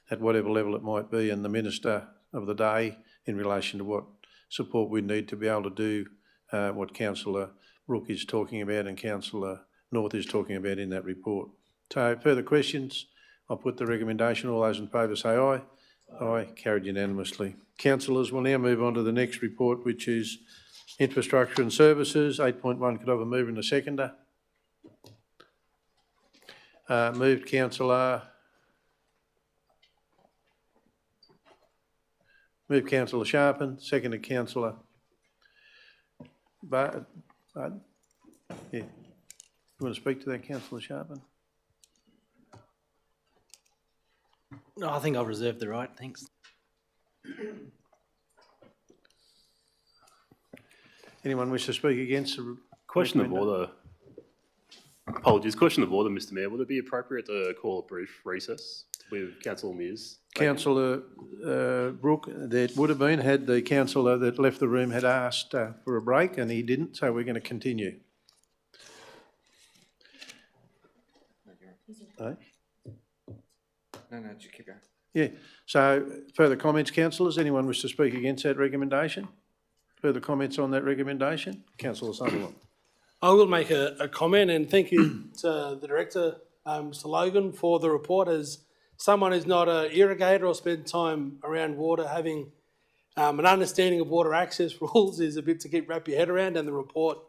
Speaker 1: at whatever level it might be and the minister of the day in relation to what support we need to be able to do what Councillor Rook is talking about and Councillor North is talking about in that report. So further questions? I'll put the recommendation. All those in favour say aye. Aye. Carried unanimously. Councillors, we'll now move on to the next report, which is Infrastructure and Services. 8.1, could I have a mover and a seconder? Moved Councillor Sharpen, seconded Councillor Bud. Yeah. You want to speak to that, Councillor Sharpen?
Speaker 12: No, I think I'll reserve the right, thanks.
Speaker 1: Anyone wish to speak against the
Speaker 9: Question of
Speaker 1: recommenda-
Speaker 9: order. Apologies. Question of order, Mr. Mayor. Would it be appropriate to call a brief recess with Councillor Mears?
Speaker 1: Councillor Brooke, that would have been had the councillor that left the room had asked for a break and he didn't, so we're going to continue. No?
Speaker 6: No, just keep going.
Speaker 1: Yeah, so further comments, councillors? Anyone wish to speak against that recommendation? Further comments on that recommendation? Councillor Sutherland.
Speaker 7: I will make a comment and thank you to the Director, Mr Logan, for the report. As someone who's not an irrigator or spent time around water, having an understanding of water access rules is a bit to wrap your head around, and the report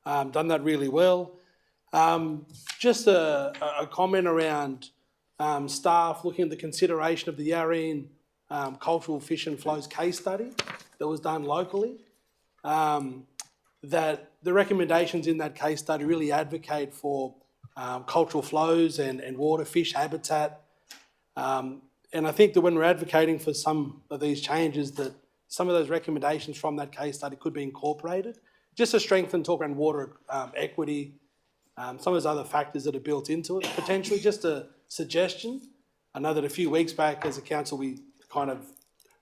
Speaker 7: done that really well. Just a comment around staff looking at the consideration of the Yarreen Cultural Fish and Flows case study that was done locally. That the recommendations in that case study really advocate for cultural flows and water fish habitat. And I think that when we're advocating for some of these changes, that some of those recommendations from that case study could be incorporated, just to strengthen talk around water equity, some of those other factors that are built into it, potentially just a suggestion. I know that a few weeks back as a council, we kind of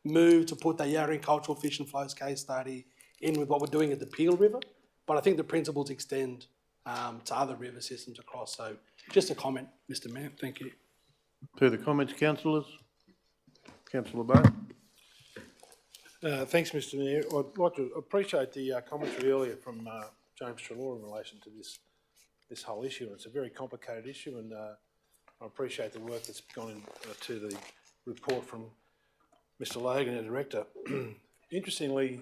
Speaker 7: moved to put the Yarreen Cultural Fish and Flows case study in with what we're doing at the Peel River, but I think the principles extend to other river systems across. So just a comment, Mr Mayor, thank you.
Speaker 1: Further comments, councillors? Councillor Butt.
Speaker 8: Thanks, Mr Mayor. I'd like to appreciate the commentary earlier from James Trelaw in relation to this whole issue. And it's a very complicated issue, and I appreciate the work that's gone into the report from Mr Logan, the Director. Interestingly,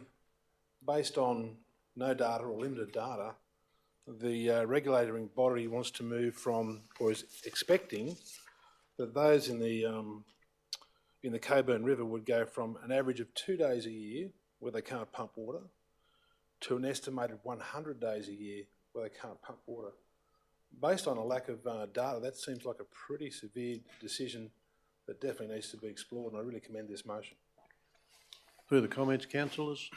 Speaker 8: based on no data or limited data, the regulating body wants to move from, or is expecting, that those in the Coburn River would go from an average of 2 days a year where they can't pump water to an estimated 100 days a year where they can't pump water. Based on a lack of data, that seems like a pretty severe decision that definitely needs to be explored, and I really commend this motion.
Speaker 1: Further comments, councillors?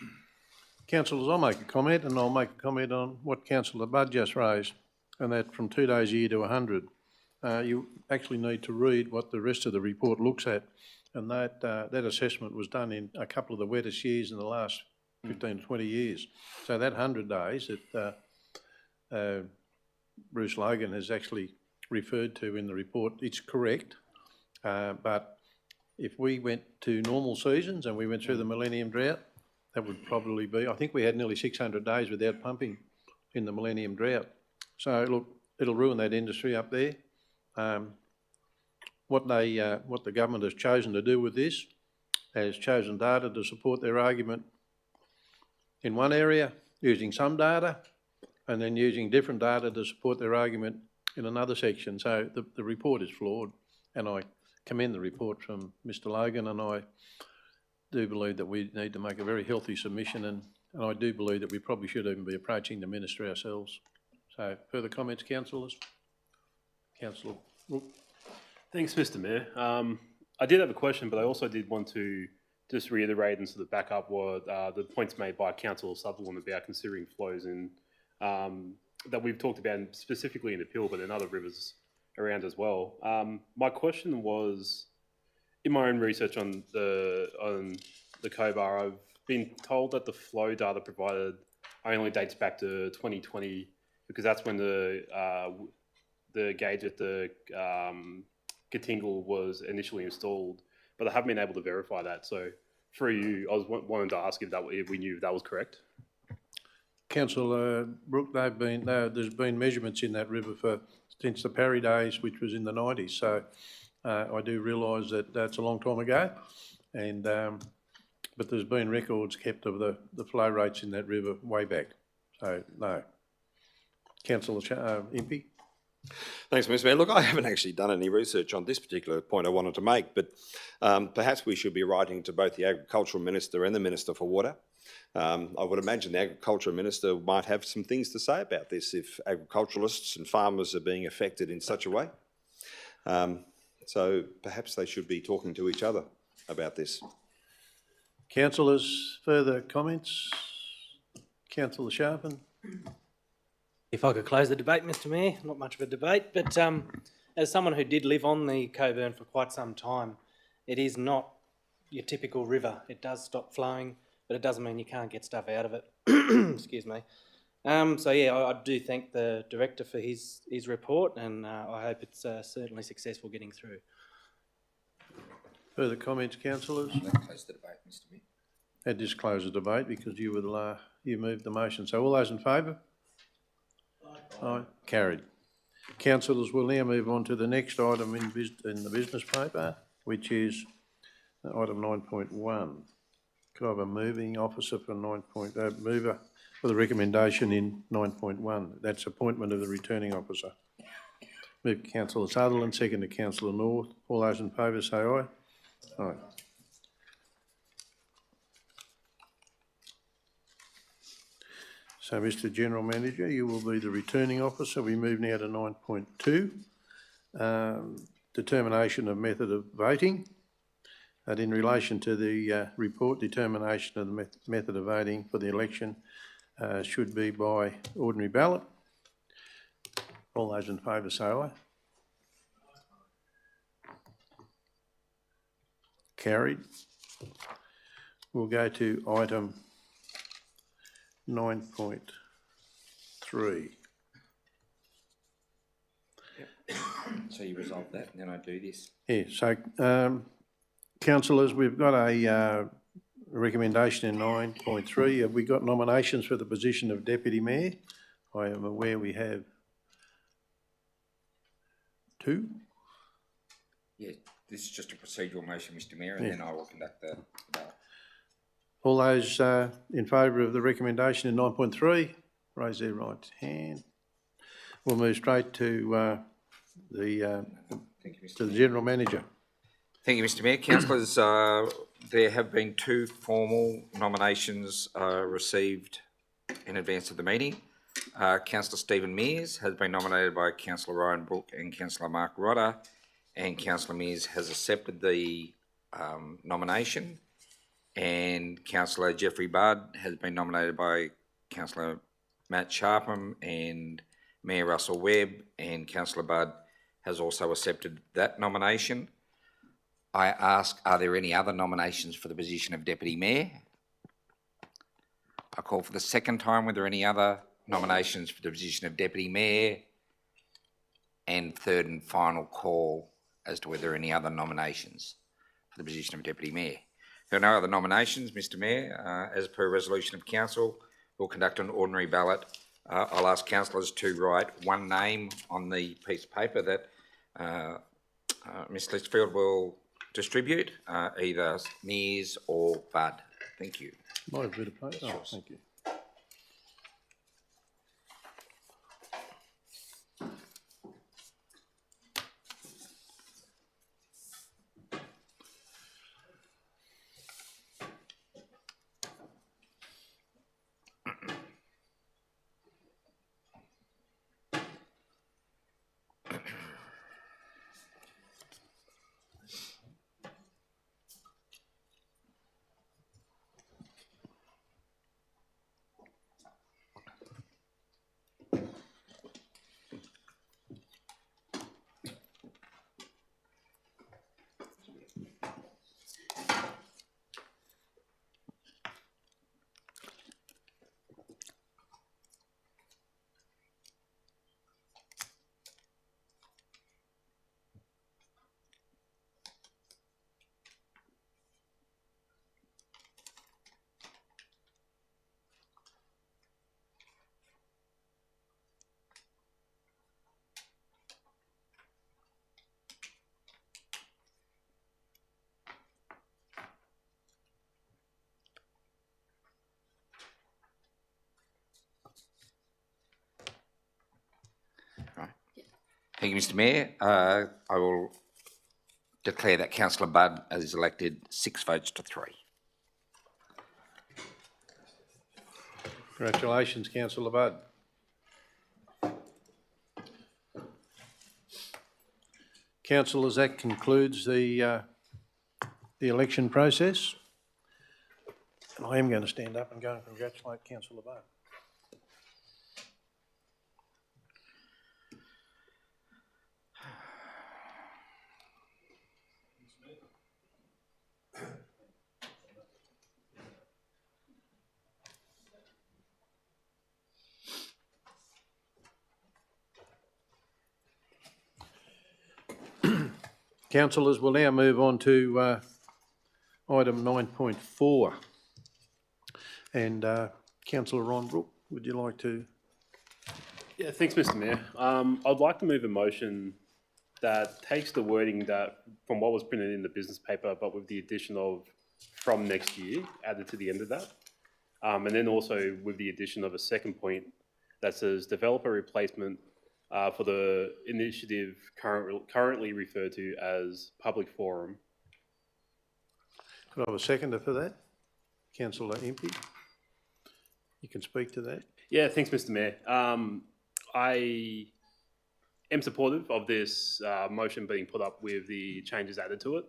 Speaker 1: Councillors, I'll make a comment, and I'll make a comment on what Councillor Budd just raised, and that from 2 days a year to 100. You actually need to read what the rest of the report looks at, and that assessment was done in a couple of the wettest years in the last 15 to 20 years. So that 100 days that Bruce Logan has actually referred to in the report, it's correct, but if we went to normal seasons and we went through the Millennium Drought, that would probably be, I think we had nearly 600 days without pumping in the Millennium Drought. So look, it'll ruin that industry up there. What the government has chosen to do with this, has chosen data to support their argument in one area, using some data, and then using different data to support their argument in another section. So the report is flawed, and I commend the report from Mr Logan, and I do believe that we need to make a very healthy submission, and I do believe that we probably should even be approaching the Minister ourselves. So further comments, councillors? Councillor Rook.
Speaker 9: Thanks, Mr Mayor. I did have a question, but I also did want to just reiterate and sort of back up what the points made by Councillor Sutherland about considering flows in that we've talked about specifically in the Peel, but in other rivers around as well. My question was, in my own research on the Cobar, I've been told that the flow data provided only dates back to 2020 because that's when the gauge at the Katingle was initially installed, but I haven't been able to verify that. So through you, I was wanting to ask if we knew if that was correct.
Speaker 1: Councillor Brooke, there's been measurements in that river since the Parry days, which was in the 90s. So I do realise that that's a long time ago, and but there's been records kept of the flow rates in that river way back. So no. Councillor Impey.
Speaker 4: Thanks, Mr Mayor. Look, I haven't actually done any research on this particular point I wanted to make, but perhaps we should be writing to both the Agricultural Minister and the Minister for Water. I would imagine the Agricultural Minister might have some things to say about this if agriculturalists and farmers are being affected in such a way. So perhaps they should be talking to each other about this.
Speaker 1: Councillors, further comments? Councillor Sharpen.
Speaker 12: If I could close the debate, Mr Mayor, not much of a debate, but as someone who did live on the Coburn for quite some time, it is not your typical river. It does stop flowing, but it doesn't mean you can't get stuff out of it. Excuse me. So yeah, I do thank the Director for his report, and I hope it's certainly successful getting through.
Speaker 1: Further comments, councillors?
Speaker 6: Close the debate, Mr Mayor.
Speaker 1: That just closed the debate because you were you moved the motion. So all those in favour? Aye. Carried. Councillors, we'll now move on to the next item in the business paper, which is item 9.1. Could I have a moving officer for mover for the recommendation in 9.1? That's appointment of the returning officer. Move Councillor Sutherland, second to Councillor North. All those in favour say aye. Aye. So, Mr General Manager, you will be the returning officer. We move now to 9.2, determination of method of voting. That in relation to the report, determination of the method of voting for the election should be by ordinary ballot. All those in favour say aye. Carried. We'll go to item 9.3.
Speaker 6: So you resolve that and then I do this?
Speaker 1: Yeah, so councillors, we've got a recommendation in 9.3. Have we got nominations for the position of Deputy Mayor? I am aware we have 2.
Speaker 6: Yeah, this is just a procedural motion, Mr Mayor, and then I will conduct the ballot.
Speaker 1: All those in favour of the recommendation in 9.3, raise their right hand. We'll move straight to the General Manager.
Speaker 6: Thank you, Mr Mayor. Councillors, there have been 2 formal nominations received in advance of the meeting. Councillor Stephen Mears has been nominated by Councillor Ryan Brooke and Councillor Mark Rodder, and Councillor Mears has accepted the nomination. And Councillor Jeffrey Budd has been nominated by Councillor Matt Sharpham and Mayor Russell Webb, and Councillor Budd has also accepted that nomination. I ask, are there any other nominations for the position of Deputy Mayor? I call for the second time, were there any other nominations for the position of Deputy Mayor? And third and final call as to whether there are any other nominations for the position of Deputy Mayor. There are no other nominations, Mr Mayor. As per resolution of council, we'll conduct an ordinary ballot. I'll ask councillors to write one name on the piece of paper that Ms Litchfield will distribute, either Mears or Budd. Thank you.
Speaker 1: Might have a bit of paper. Oh, thank you.
Speaker 6: Thank you, Mr Mayor. I will declare that Councillor Budd is elected 6 votes to 3.
Speaker 1: Congratulations, Councillor Budd. Councillors, that concludes the election process. And I am going to stand up and go and congratulate Councillor Budd. Councillors, we'll now move on to item 9.4. And Councillor Ron Brook, would you like to?
Speaker 9: Yeah, thanks, Mr Mayor. I'd like to move a motion that takes the wording that from what was printed in the business paper, but with the addition of from next year added to the end of that. And then also with the addition of a second point that says developer replacement for the initiative currently referred to as public forum.
Speaker 1: Could I have a seconder for that? Councillor Impey, you can speak to that.
Speaker 9: Yeah, thanks, Mr Mayor. I am supportive of this motion being put up with the changes added to it.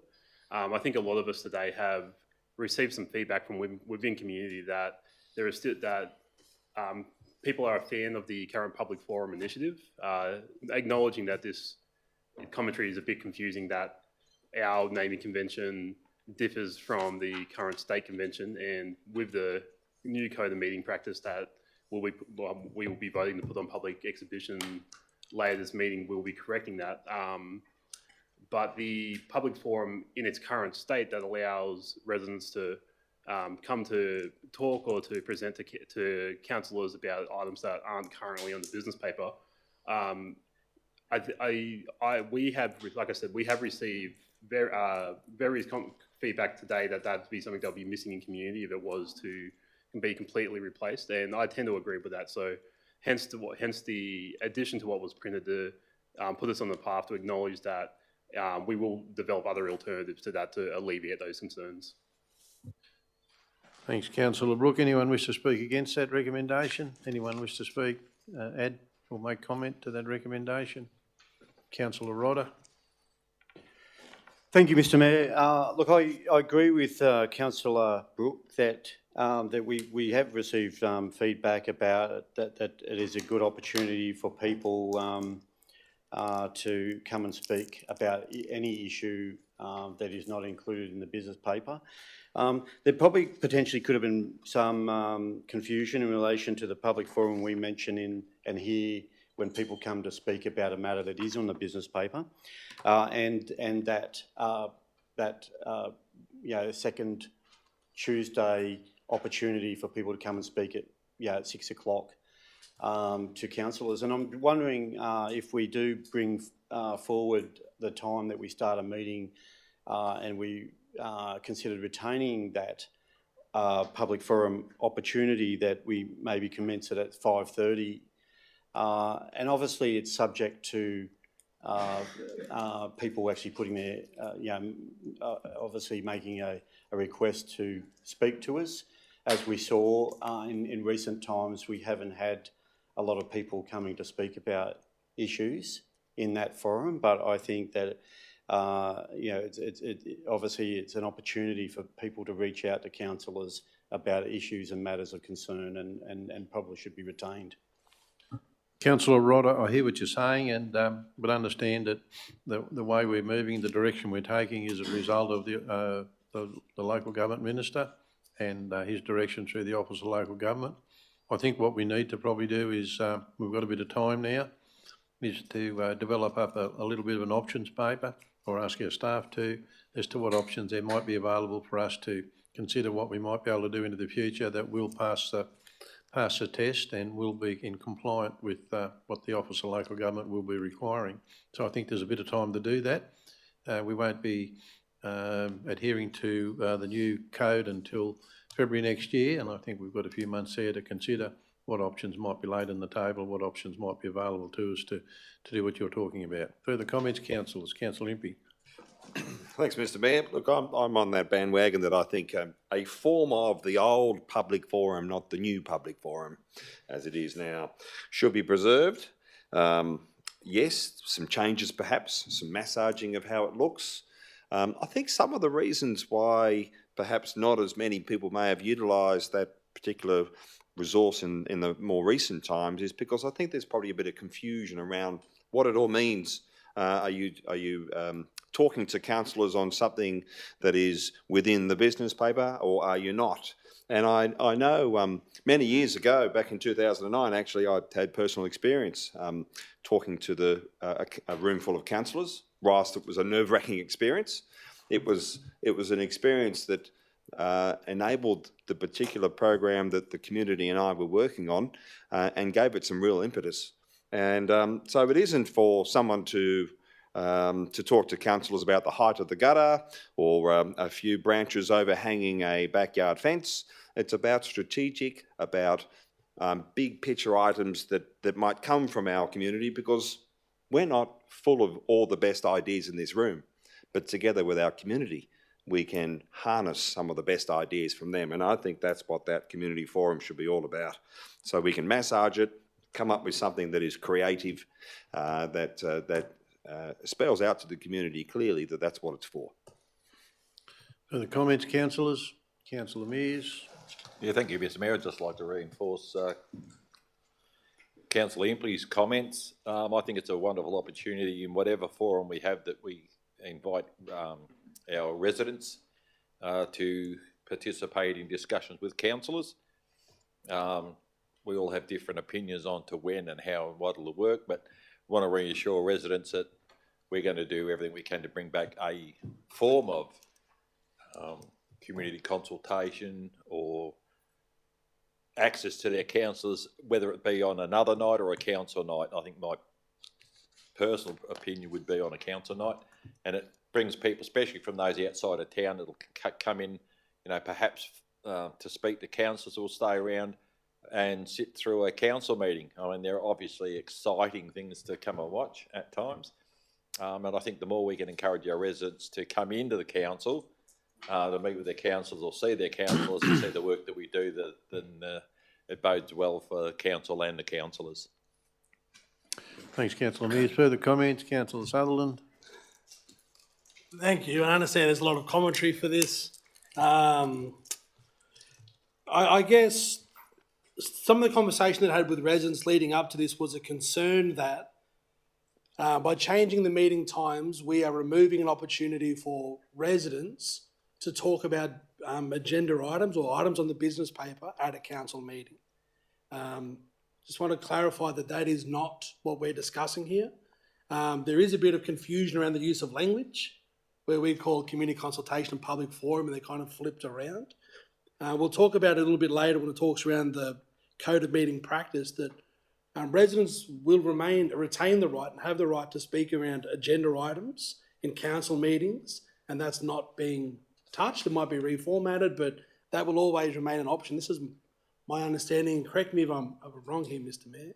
Speaker 9: I think a lot of us today have received some feedback from within community that there is still that people are a fan of the current public forum initiative, acknowledging that this commentary is a bit confusing, that our naming convention differs from the current state convention, and with the new code of meeting practice that we will be voting to put on public exhibition later this meeting, we'll be correcting that. But the public forum in its current state that allows residents to come to talk or to present to councillors about items that aren't currently on the business paper. We have, like I said, we have received various feedback today that that'd be something that'll be missing in community if it was to be completely replaced, and I tend to agree with that. So, hence the addition to what was printed to put us on the path to acknowledge that we will develop other alternatives to that to alleviate those concerns.
Speaker 1: Thanks, Councillor Brook. Anyone wish to speak against that recommendation? Anyone wish to speak, add or make comment to that recommendation? Councillor Rodder.
Speaker 5: Thank you, Mr Mayor. Look, I agree with Councillor Brook that we have received feedback about it, that it is a good opportunity for people to come and speak about any issue that is not included in the business paper. There probably potentially could have been some confusion in relation to the public forum we mention and here when people come to speak about a matter that is on the business paper, and that second Tuesday opportunity for people to come and speak at 6 o'clock to councillors. And I'm wondering if we do bring forward the time that we start a meeting and we considered retaining that public forum opportunity, that we maybe commence it at 5:30. And obviously it's subject to people actually putting their, obviously making a request to speak to us. As we saw in recent times, we haven't had a lot of people coming to speak about issues in that forum, but I think that obviously it's an opportunity for people to reach out to councillors about issues and matters of concern, and probably should be retained.
Speaker 1: Councillor Rodder, I hear what you're saying, and but understand that the way we're moving, the direction we're taking, is a result of the local government minister and his direction through the Office of Local Government. I think what we need to probably do is, we've got a bit of time now, is to develop up a little bit of an options paper, or ask our staff to, as to what options there might be available for us to consider what we might be able to do into the future that will pass the test and will be in compliant with what the Office of Local Government will be requiring. So I think there's a bit of time to do that. We won't be adhering to the new code until February next year, and I think we've got a few months there to consider what options might be laid on the table, what options might be available to us to do what you're talking about. Further comments, councillors? Councillor Impey.
Speaker 4: Thanks, Mr Mayor. Look, I'm on that bandwagon that I think a form of the old public forum, not the new public forum as it is now, should be preserved. Yes, some changes perhaps, some massaging of how it looks. I think some of the reasons why perhaps not as many people may have utilised that particular resource in the more recent times is because I think there's probably a bit of confusion around what it all means. Are you talking to councillors on something that is within the business paper, or are you not? And I know many years ago, back in 2009, actually, I had personal experience talking to a room full of councillors. Whilst it was a nerve-wracking experience, it was an experience that enabled the particular program that the community and I were working on and gave it some real impetus. And so it isn't for someone to talk to councillors about the height of the gutter or a few branches overhanging a backyard fence. It's about strategic, about big picture items that might come from our community, because we're not full of all the best ideas in this room, but together with our community, we can harness some of the best ideas from them. And I think that's what that community forum should be all about. So we can massage it, come up with something that is creative, that spells out to the community clearly that that's what it's for.
Speaker 1: Further comments, councillors? Councillor Mears.
Speaker 11: Yeah, thank you, Mr Mayor. I'd just like to reinforce Councillor Impey's comments. I think it's a wonderful opportunity in whatever forum we have that we invite our residents to participate in discussions with councillors. We all have different opinions on to when and how and what will work, but want to reassure residents that we're going to do everything we can to bring back a form of community consultation or access to their councillors, whether it be on another night or a council night. I think my personal opinion would be on a council night, and it brings people, especially from those outside of town, that'll come in, you know, perhaps to speak to councillors who will stay around and sit through a council meeting. I mean, they're obviously exciting things to come and watch at times. And I think the more we can encourage our residents to come into the council, to meet with their councillors or see their councillors and see the work that we do, then it bodes well for the council and the councillors.
Speaker 1: Thanks, Councillor Mears. Further comments, Councillor Sutherland.
Speaker 7: Thank you. I understand there's a lot of commentary for this. I guess some of the conversation that I had with residents leading up to this was a concern that by changing the meeting times, we are removing an opportunity for residents to talk about agenda items or items on the business paper at a council meeting. Just want to clarify that that is not what we're discussing here. There is a bit of confusion around the use of language, where we call community consultation and public forum, and they kind of flipped around. We'll talk about it a little bit later when it talks around the code of meeting practice, that residents will retain the right and have the right to speak around agenda items in council meetings, and that's not being touched. It might be reformatted, but that will always remain an option. This is my understanding. Correct me if I'm wrong here, Mr Mayor.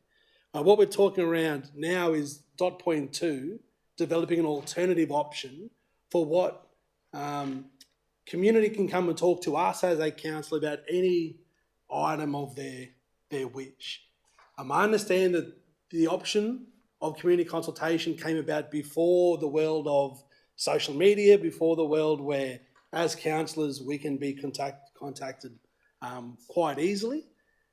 Speaker 7: What we're talking around now is dot point 2, developing an alternative option for what community can come and talk to us as a council about any item of their wish. I understand that the option of community consultation came about before the world of social media, before the world where, as councillors, we can be contacted quite easily.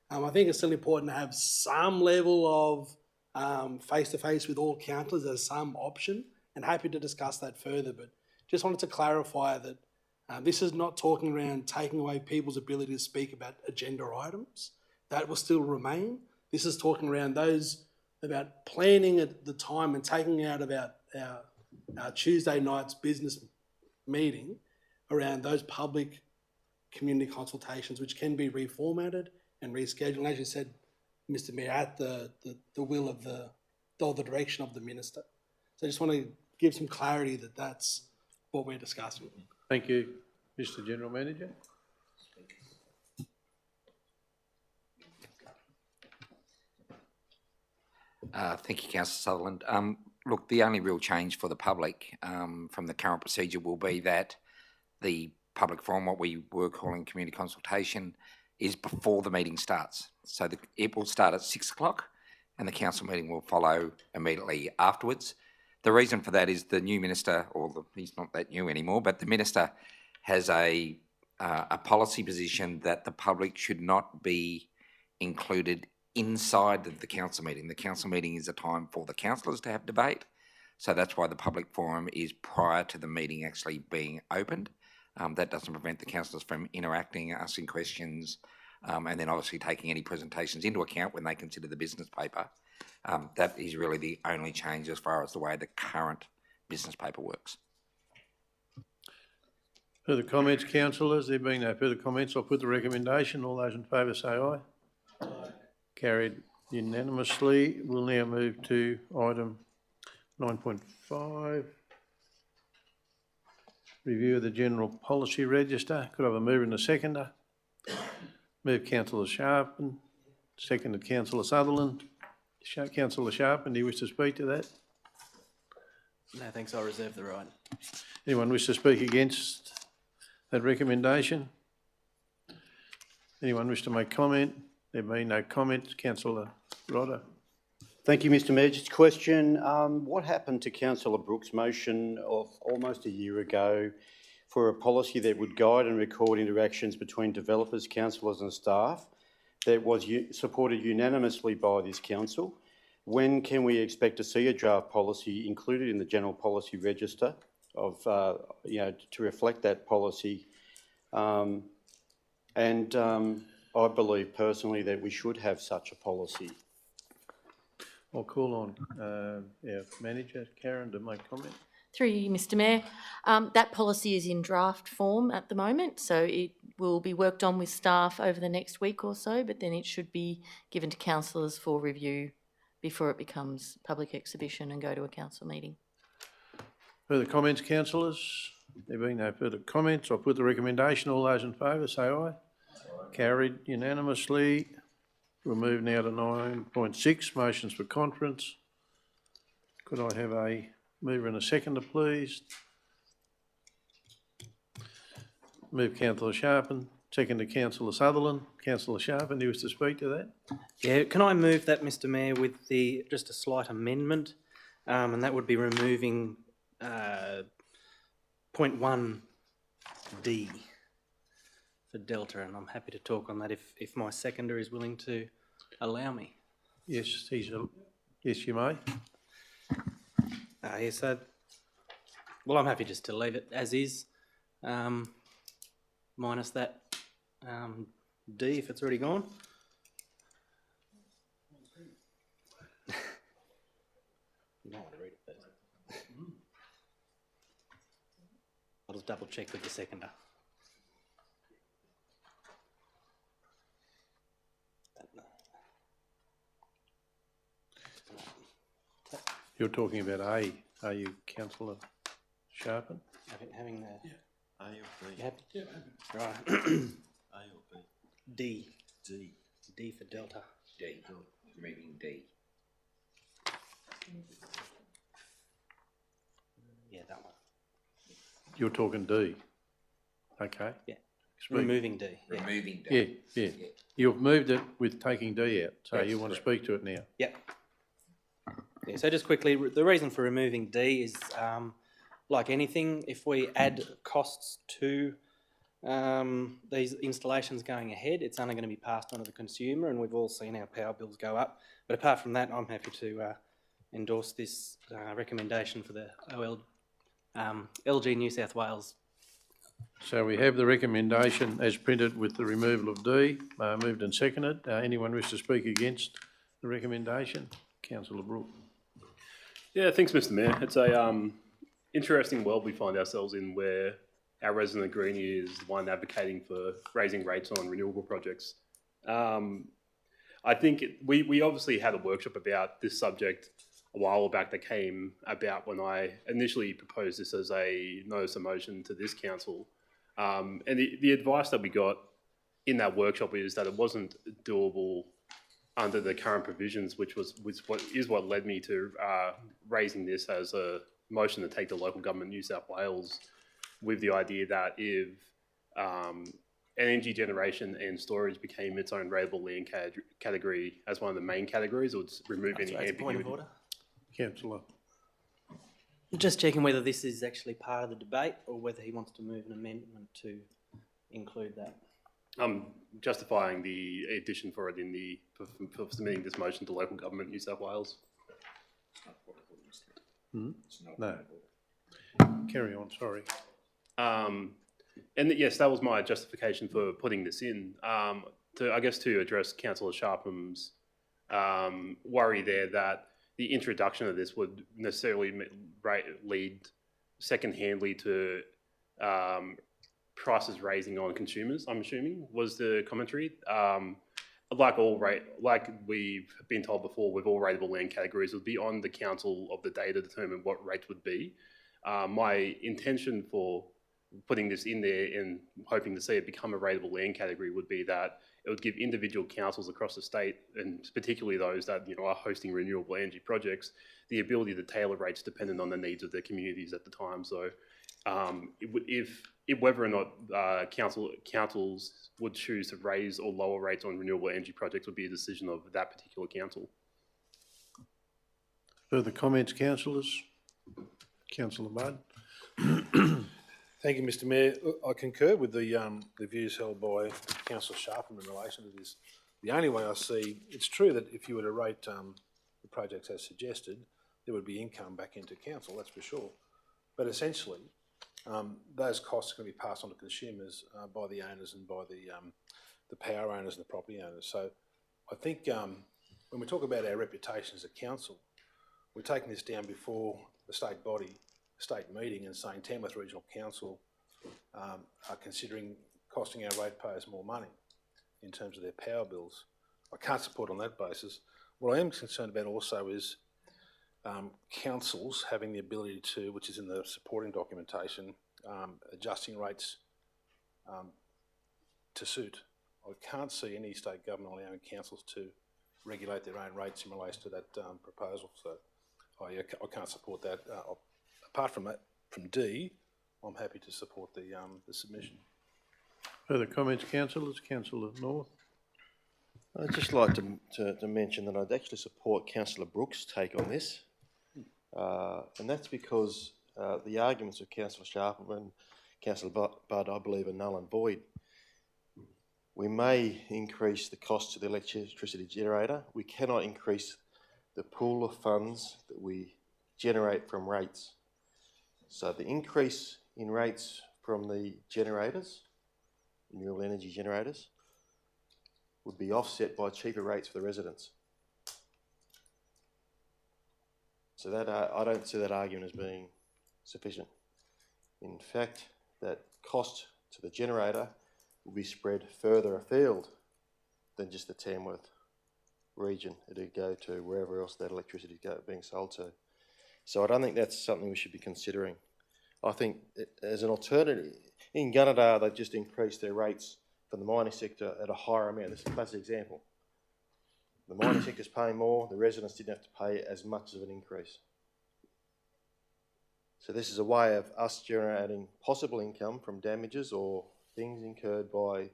Speaker 7: I think it's still important to have some level of face-to-face with all councillors as some option, and happy to discuss that further. But just wanted to clarify that this is not talking around taking away people's ability to speak about agenda items. That will still remain. This is talking around those about planning at the time and taking out about our Tuesday night's business meeting around those public community consultations, which can be reformatted and rescheduled. And as you said, Mr Mayor, at the will of the direction of the minister. So I just want to give some clarity that that's what we're discussing.
Speaker 1: Thank you. Mr General Manager.
Speaker 6: Thank you, Councillor Sutherland. Look, the only real change for the public from the current procedure will be that the public forum, what we were calling community consultation, is before the meeting starts. So it will start at 6 o'clock and the council meeting will follow immediately afterwards. The reason for that is the new minister, he's not that new anymore, but the minister has a policy position that the public should not be included inside of the council meeting. The council meeting is a time for the councillors to have debate. So that's why the public forum is prior to the meeting actually being opened. That doesn't prevent the councillors from interacting, asking questions, and then obviously taking any presentations into account when they consider the business paper. That is really the only change as far as the way the current business paper works.
Speaker 1: Further comments, councillors? There being no further comments, I'll put the recommendation. All those in favour say aye. Aye. Carried unanimously. We'll now move to item 9.5. Review of the General Policy Register. Could I have a mover and a seconder? Move Councillor Sharpen, seconded Councillor Sutherland. Councillor Sharpen, do you wish to speak to that?
Speaker 12: No, thanks. I reserve the right.
Speaker 1: Anyone wish to speak against that recommendation? Anyone wish to make comment? There being no comments, Councillor Rodder.
Speaker 5: Thank you, Mr Mayor. Just a question. What happened to Councillor Brooks' motion of almost a year ago for a policy that would guide and record interactions between developers, councillors and staff that was supported unanimously by this council? When can we expect to see a draft policy included in the General Policy Register of, to reflect that policy? I believe personally that we should have such a policy.
Speaker 1: I'll call on our manager, Karen, to make comment.
Speaker 13: Through you, Mr Mayor. That policy is in draft form at the moment, so it will be worked on with staff over the next week or so, but then it should be given to councillors for review before it becomes public exhibition and go to a council meeting.
Speaker 1: Further comments, councillors? There being no further comments, I'll put the recommendation. All those in favour say aye. Carried unanimously. We'll move now to 9.6, motions for conference. Could I have a mover and a seconder, please? Move Councillor Sharpen, second to Councillor Sutherland. Councillor Sharpen, do you wish to speak to that?
Speaker 12: Yeah, can I move that, Mr Mayor, with just a slight amendment, and that would be removing point 1D for Delta, and I'm happy to talk on that if my seconder is willing to allow me.
Speaker 1: Yes, yes, you may.
Speaker 12: Yes, well, I'm happy just to leave it as is, minus that D if it's already gone. You might want to read it first. I'll just double check with the seconder.
Speaker 1: You're talking about A, are you, Councillor Sharpen?
Speaker 12: Having the...
Speaker 11: Yeah. A or B?
Speaker 12: You happy?
Speaker 11: Yeah.
Speaker 12: Right.
Speaker 11: A or B?
Speaker 12: D.
Speaker 11: D.
Speaker 12: D for Delta.
Speaker 6: D. Removing D.
Speaker 12: Yeah, that one.
Speaker 1: You're talking D. Okay.
Speaker 12: Yeah.
Speaker 1: Speak.
Speaker 12: Removing D. Yeah.
Speaker 6: Removing D.
Speaker 1: Yeah. You've moved it with taking D out, so
Speaker 12: Yes,
Speaker 1: you want
Speaker 6: correct.
Speaker 1: to speak to it now.
Speaker 12: Yep. Yeah, so just quickly, the reason for removing D is, like anything, if we add costs to these installations going ahead, it's only going to be passed on to the consumer, and we've all seen our power bills go up. But apart from that, I'm happy to endorse this recommendation for the LG New South Wales.
Speaker 1: So we have the recommendation as printed with the removal of D, moved and seconded. Anyone wish to speak against the recommendation? Councillor Brooke.
Speaker 9: Yeah, thanks, Mr. Mayor. It's a interesting world we find ourselves in where our resident greenie is the one advocating for raising rates on renewable projects. I think we obviously had a workshop about this subject a while back that came about when I initially proposed this as a notice of motion to this council. And the advice that we got in that workshop is that it wasn't doable under the current provisions, which was what led me to raising this as a motion to take to local government New South Wales, with the idea that if energy generation and storage became its own rateable land category as one of the main categories, it would remove any
Speaker 12: Sorry, it's a point of
Speaker 9: ambiguity.
Speaker 12: order.
Speaker 1: Councillor.
Speaker 12: Just checking whether this is actually part of the debate or whether he wants to move an amendment to include that.
Speaker 9: I'm justifying the addition for it in for submitting this motion to local government New South Wales.
Speaker 1: No. Carry on, sorry.
Speaker 9: And yes, that was my justification for putting this in. To address Councillor Sharpham's worry there that the introduction of this would necessarily lead second-handly to prices raising on consumers, I'm assuming, was the commentary. Like we've been told before, with all rateable land categories, it would be on the council of the day to determine what rates would be. My intention for putting this in there and hoping to see it become a rateable land category would be that it would give individual councils across the state, and particularly those that are hosting renewable energy projects, the ability to tailor rates dependent on the needs of their communities at the time. So if whether or not councils would choose to raise or lower rates on renewable energy projects would be a decision of that particular council.
Speaker 1: Further comments, councillors? Councillor Budd.
Speaker 8: Thank you, Mr Mayor. I concur with the views held by Councillor Sharpham in relation to this. The only way I see, it's true that if you were to rate the projects as suggested, there would be income back into council, that's for sure. But essentially, those costs are going to be passed on to consumers by the owners and by the power owners and the property owners. So I think when we talk about our reputation as a council, we're taking this down before the state body, state meeting, and saying Tamworth Regional Council are considering costing our ratepayers more money in terms of their power bills. I can't support on that basis. What I am concerned about also is councils having the ability to, which is in the supporting documentation, adjusting rates to suit. I can't see any state government allowing councils to regulate their own rates in relation to that proposal. So I can't support that. Apart from that, from D, I'm happy to support the submission.
Speaker 1: Further comments, councillors? Councillor North.
Speaker 10: I'd just like to mention that I'd actually support Councillor Brooks' take on this, and that's because the arguments of Councillor Sharpham and Councillor Budd, I believe, are null and void. We may increase the cost to the electricity generator. We cannot increase the pool of funds that we generate from rates. So the increase in rates from the generators, renewable energy generators, would be offset by cheaper rates for the residents. So that I don't see that argument as being sufficient. In fact, that cost to the generator will be spread further afield than just the Tamworth region. It'll go to wherever else that electricity is being sold to. So I don't think that's something we should be considering. I think as an alternative, in Gunnedah, they've just increased their rates for the mining sector at a higher amount. This is a classic example. The mining sector's paying more, the residents didn't have to pay as much of an increase. So this is a way of us generating possible income from damages or things incurred by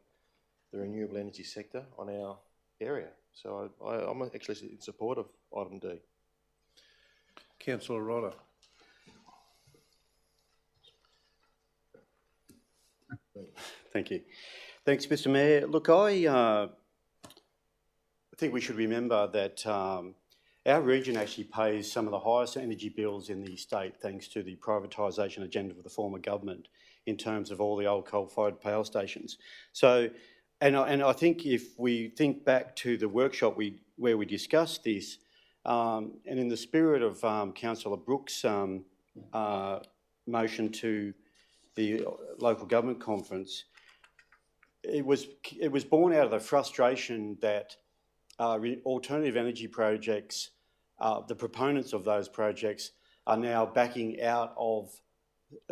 Speaker 10: the renewable energy sector on our area. So I'm actually in support of item D.
Speaker 1: Councillor Rodder.
Speaker 5: Thank you. Thanks, Mr Mayor. Look, I think we should remember that our region actually pays some of the highest energy bills in the state thanks to the privatisation agenda of the former government in terms of all the old coal-fired power stations. So, and I think if we think back to the workshop where we discussed this, and in the spirit of Councillor Brooks' motion to the local government conference, it was born out of the frustration that alternative energy projects, the proponents of those projects, are now backing out of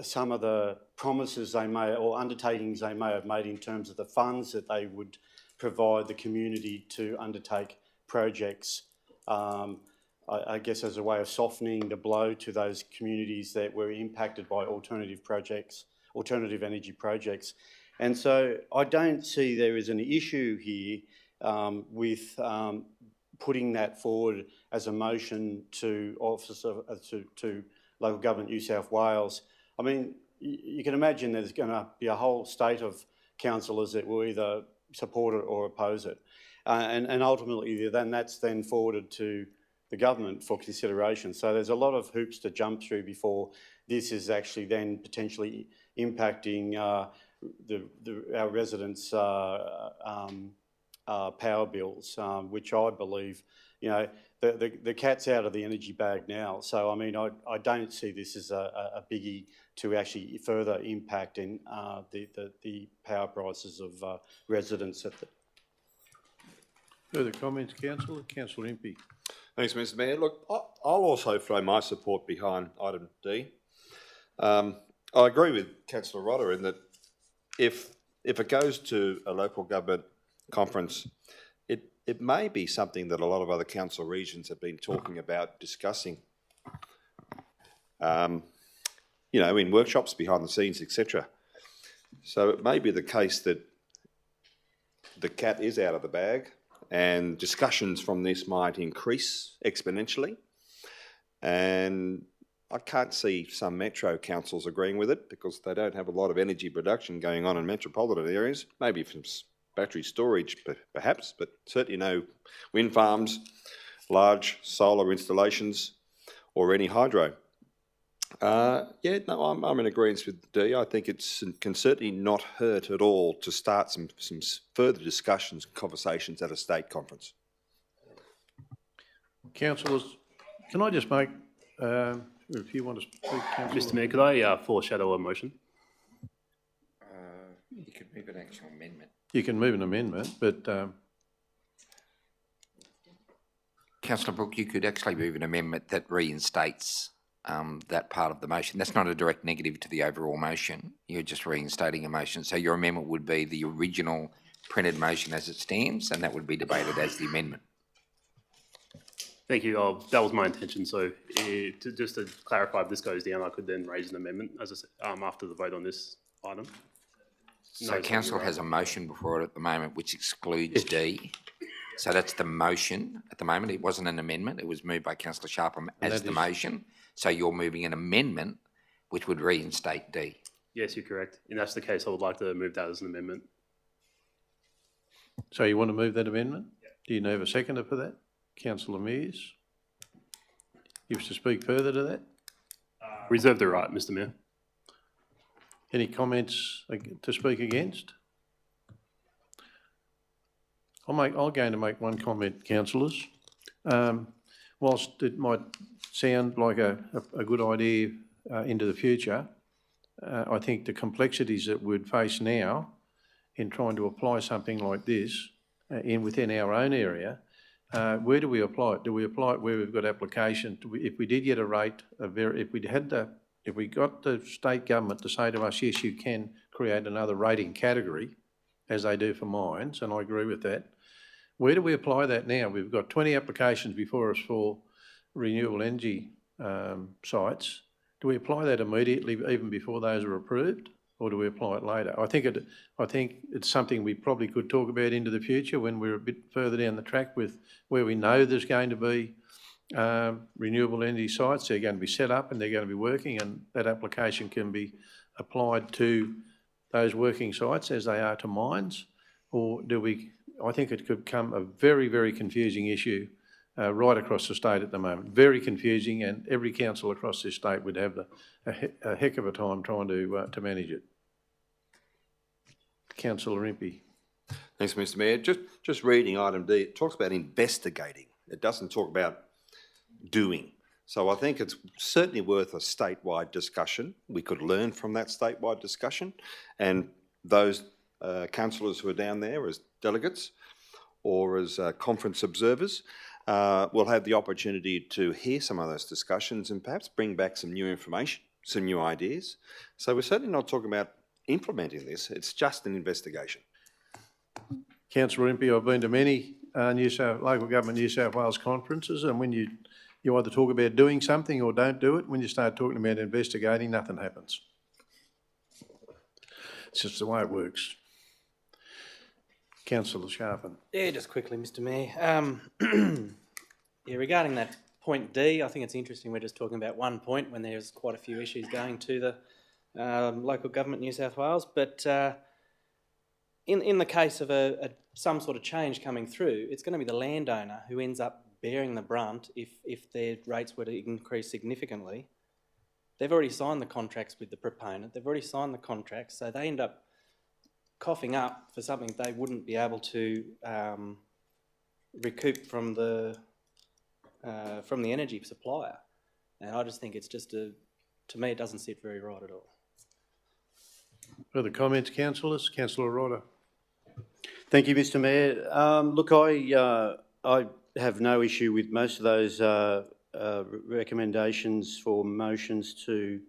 Speaker 5: some of the promises they may, or undertakings they may have made in terms of the funds that they would provide the community to undertake projects, I guess as a way of softening the blow to those communities that were impacted by alternative energy projects. And so I don't see there is an issue here with putting that forward as a motion to to Local Government New South Wales. I mean, you can imagine there's going to be a whole state of councillors that will either support it or oppose it. And ultimately then that's then forwarded to the government for consideration. So there's a lot of hoops to jump through before this is actually then potentially impacting our residents' power bills, which I believe, you know, the cat's out of the energy bag now. So, I mean, I don't see this as a biggie to actually further impact in the power prices of residents.
Speaker 1: Further comments, Councillor? Councillor Impey.
Speaker 4: Thanks, Mr Mayor. Look, I'll also throw my support behind item D. I agree with Councillor Rodder in that if it goes to a local government conference, it may be something that a lot of other council regions have been talking about, discussing, you know, in workshops, behind the scenes, etc. So it may be the case that the cat is out of the bag and discussions from this might increase exponentially. And I can't see some metro councils agreeing with it because they don't have a lot of energy production going on in metropolitan areas, maybe from battery storage perhaps, but certainly no wind farms, large solar installations or any hydro. Yeah, no, I'm in agreement with D. I think it can certainly not hurt at all to start some further discussions and conversations at a state conference. Councillors,
Speaker 1: Can I just make, if you want to speak, Councillor?
Speaker 9: Mr Mayor, could I foreshadow a motion?
Speaker 6: You could move an actual amendment.
Speaker 1: You can move an amendment, but
Speaker 6: Councillor Brooke, you could actually move an amendment that reinstates that part of the motion. That's not a direct negative to the overall motion. You're just reinstating a motion. So your amendment would be the original printed motion as it stands, and that would be debated as the amendment.
Speaker 9: Thank you. That was my intention. So just to clarify, if this goes down, I could then raise an amendment as I said, after the vote on this item.
Speaker 6: So council has a motion before it at the moment which excludes D. So that's the motion at the moment. It wasn't an amendment. It was moved by Councillor Sharpham as the motion. So you're moving an amendment which would reinstate D.
Speaker 9: Yes, you're correct. If that's the case, I would like to move that as an amendment.
Speaker 1: So you want to move that amendment? Yeah. Do you have a seconder for that? Councillor Mears? You wish to speak further to that?
Speaker 9: Reserve the right, Mr Mayor.
Speaker 1: Any comments to speak against? I'll go to make one comment, councillors. Whilst it might sound like a good idea into the future, I think the complexities that we'd face now in trying to apply something like this within our own area, where do we apply it? Do we apply it where we've got application? If we did get a rate, if we got the state government to say to us, yes, you can create another rating category, as they do for mines, and I agree with that, where do we apply that now? We've got 20 applications before us for renewable energy sites. Do we apply that immediately, even before those are approved, or do we apply it later? I think it's something we probably could talk about into the future when we're a bit further down the track with where we know there's going to be renewable energy sites. They're going to be set up and they're going to be working, and that application can be applied to those working sites as they are to mines, or do we? I think it could become a very, very confusing issue right across the state at the moment. Very confusing, and every council across this state would have a heck of a time trying to manage it. Councillor Impey.
Speaker 4: Thanks, Mr Mayor. Just reading item D, it talks about investigating. It doesn't talk about doing. So I think it's certainly worth a statewide discussion. We could learn from that statewide discussion, and those councillors who are down there as delegates or as conference observers will have the opportunity to hear some of those discussions and perhaps bring back some new information, some new ideas. So we're certainly not talking about implementing this, it's just an investigation.
Speaker 1: Councillor Impey, I've been to many local government New South Wales conferences, and when you either talk about doing something or don't do it, when you start talking about investigating, nothing happens. It's just the way it works. Councillor Sharpen.
Speaker 12: Yeah, just quickly, Mr Mayor. Yeah, regarding that point D, I think it's interesting we're just talking about one point when there's quite a few issues going to the local government New South Wales. But in the case of some sort of change coming through, it's going to be the landowner who ends up bearing the brunt if their rates were to increase significantly. They've already signed the contracts with the proponent, they've already signed the contracts, so they end up coughing up for something they wouldn't be able to recoup from the energy supplier. And I just think it's just to me, it doesn't sit very right at all.
Speaker 1: Further comments, councillors? Councillor Rodder.
Speaker 5: Thank you, Mr Mayor. Look, I have no issue with most of those recommendations for motions to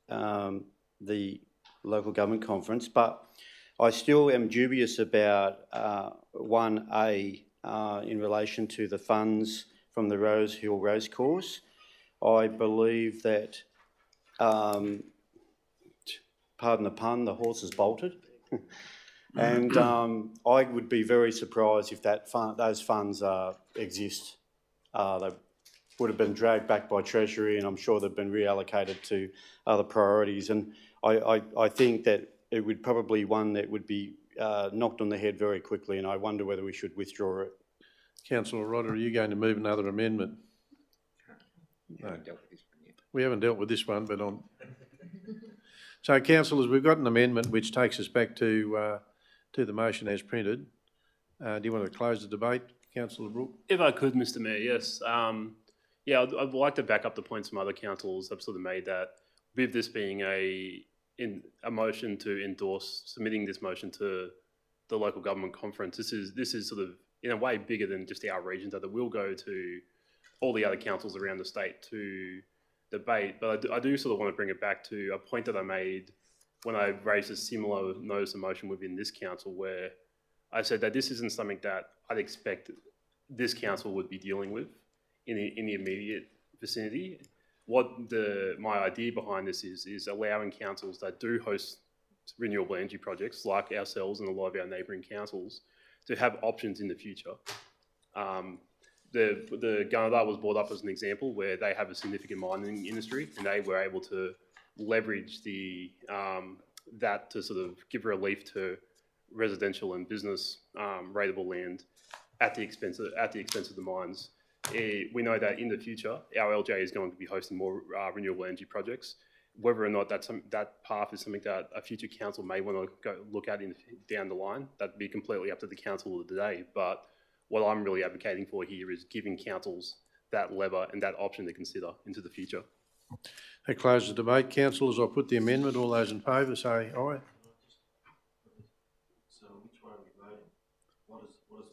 Speaker 5: the local government conference, but I still am dubious about 1A in relation to the funds from the Rose Hill Racecourse. I believe that, pardon the pun, the horse is bolted. And I would be very surprised if those funds exist. They would have been dragged back by Treasury, and I'm sure they've been reallocated to other priorities. And I think that it would probably one that would be knocked on the head very quickly, and I wonder whether we should withdraw it.
Speaker 1: Councillor Rodder, are you going to move another amendment? No. We haven't dealt with this one, but on. So, councillors, we've got an amendment which takes us back to the motion as printed. Do you want to close the debate, Councillor Brooke?
Speaker 9: If I could, Mr Mayor, yes. Yeah, I'd like to back up the points from other councils have sort of made that with this being a motion to endorse, submitting this motion to the local government conference, this is sort of in a way bigger than just our region, that it will go to all the other councils around the state to debate. But I do sort of want to bring it back to a point that I made when I raised a similar notice of motion within this council, where I said that this isn't something that I'd expect this council would be dealing with in the immediate vicinity. What my idea behind this is allowing councils that do host renewable energy projects, like ourselves and a lot of our neighbouring councils, to have options in the future. The Gunnedah was brought up as an example where they have a significant mining industry, and they were able to leverage that to sort of give relief to residential and business rateable land at the expense of the mines. We know that in the future, our LJ is going to be hosting more renewable energy projects. Whether or not that path is something that a future council may want to go look at down the line, that'd be completely up to the council of the day. But what I'm really advocating for here is giving councils that lever and that option to consider into the future.
Speaker 1: That closes the debate. Councillors, I'll put the amendment. All those in favour say aye.
Speaker 10: So which way are we voting? What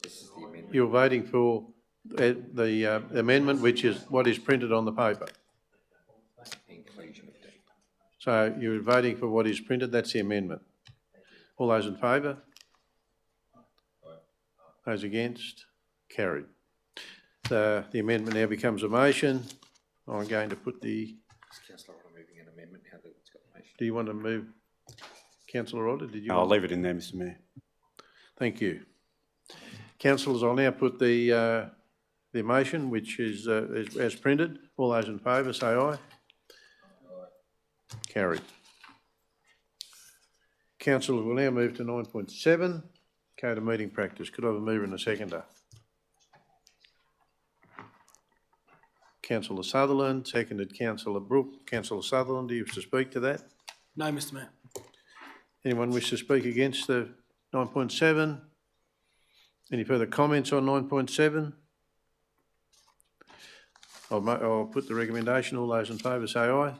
Speaker 10: is the amendment?
Speaker 1: You're voting for the amendment, which is what is printed on the paper. So you're voting for what is printed, that's the amendment. All those in favour? Those against? Carried. The amendment now becomes a motion. I'm going to put the...
Speaker 6: Councillor Rodder moving an amendment now that it's got the motion.
Speaker 1: Do you want to move, Councillor Rodder? Did you?
Speaker 5: I'll leave it in there, Mr Mayor.
Speaker 1: Thank you. Councillors, I'll now put the motion, which is as printed. All those in favour say aye. Carried. Councillors, we'll now move to 9.7, Code of Meeting Practice. Could I have a mover and a seconder? Councillor Sutherland, seconded Councillor Brooke. Councillor Sutherland, do you wish to speak to that?
Speaker 7: No, Mr Mayor.
Speaker 1: Anyone wish to speak against the 9.7? Any further comments on 9.7? I'll put the recommendation. All those in favour say aye.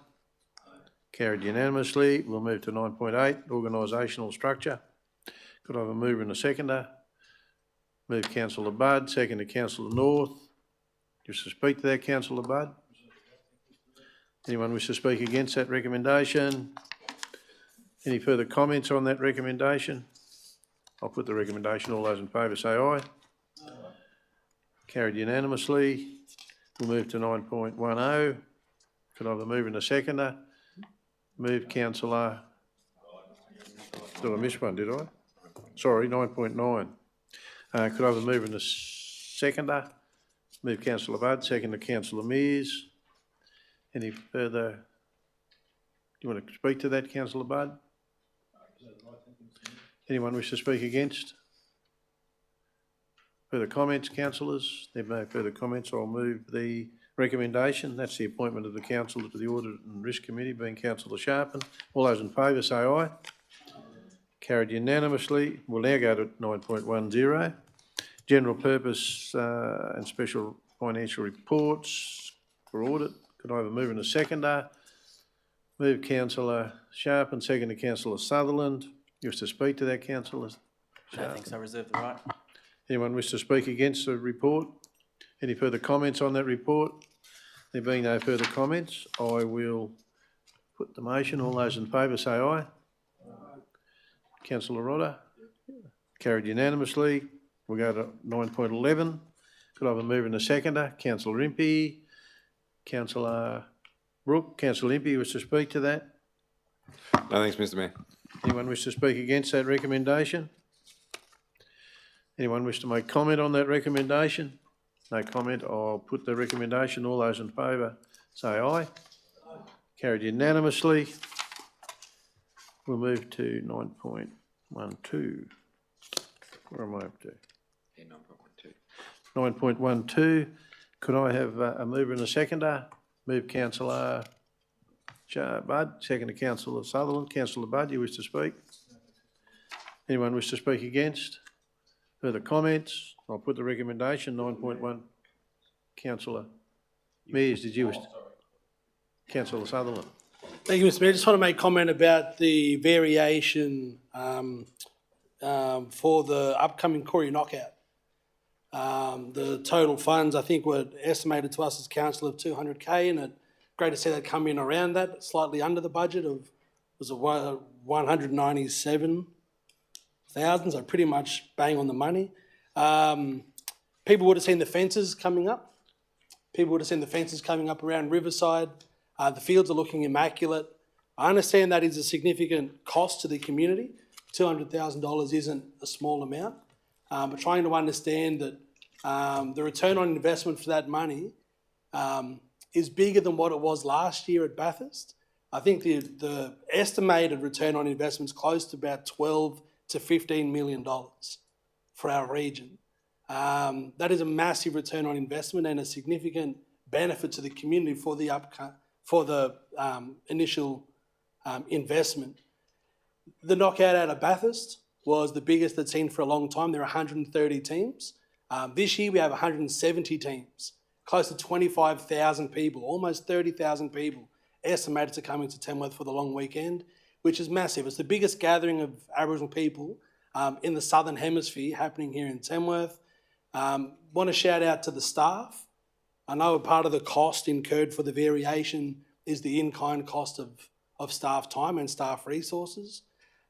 Speaker 1: Carried unanimously. We'll move to 9.8, organisational structure. Could I have a mover and a seconder? Move Councillor Budd, seconded Councillor North. Wish to speak to that, Councillor Budd? Anyone wish to speak against that recommendation? Any further comments on that recommendation? I'll put the recommendation. All those in favour say aye. Carried unanimously. We'll move to 9.10. Could I have a mover and a seconder? Move councillor. Did I miss one, did I? Sorry, 9.9. Could I have a mover and a seconder? Move councillor Budd, seconder councillor Mears. Any further? Do you want to speak to that, councillor Budd? Anyone wish to speak against? Further comments, councillors? There are no further comments. I'll move the recommendation. That's the appointment of the councillor to the Audit and Risk Committee, being councillor Sharpen. All those in favour say aye. Carried unanimously. We'll now go to 9.10. General purpose and special financial reports for audit. Could I have a mover and a seconder? Move councillor Sharpen, seconder councillor Sutherland. You wish to speak to that, councillor?
Speaker 12: I don't think so. I reserve the right.
Speaker 1: Anyone wish to speak against the report? Any further comments on that report? There being no further comments, I will put the motion. All those in favour say aye. Councillor Rodder? Carried unanimously. We'll go to 9.11. Could I have a mover and a seconder? Councillor Impey. Councillor Brooke. Councillor Impey, you wish to speak to that?
Speaker 4: No, thanks, Mr Mayor.
Speaker 1: Anyone wish to speak against that recommendation? Anyone wish to make comment on that recommendation? No comment. I'll put the recommendation. All those in favour say aye. Carried unanimously. We'll move to 9.12. Where am I up to? 9.12. Could I have a mover and a seconder? Move councillor Budd, seconder councillor Sutherland. Councillor Budd, you wish to speak? Anyone wish to speak against? Further comments? I'll put the recommendation. 9.1. Councillor Mears, did you wish to? Councillor Sutherland.
Speaker 7: Thank you, Mr Mayor. I just want to make comment about the variation for the upcoming Corey knockout. The total funds, I think, were estimated to us as council of 200K, and it's great to see that come in around that, slightly under the budget of, was it 197,000, so pretty much bang on the money. People would have seen the fences coming up. People would have seen the fences coming up around Riverside. The fields are looking immaculate. I understand that is a significant cost to the community. $200,000 isn't a small amount, but trying to understand that the return on investment for that money is bigger than what it was last year at Bathurst. I think the estimated return on investment is close to about $12 to $15 million for our region. That is a massive return on investment and a significant benefit to the community for the initial investment. The knockout out of Bathurst was the biggest that's seen for a long time. There are 130 teams. This year we have 170 teams, close to 25,000 people, almost 30,000 people estimated to come into Tamworth for the long weekend, which is massive. It's the biggest gathering of Aboriginal people in the Southern Hemisphere happening here in Tamworth. Want to shout out to the staff. I know a part of the cost incurred for the variation is the in-kind cost of staff time and staff resources.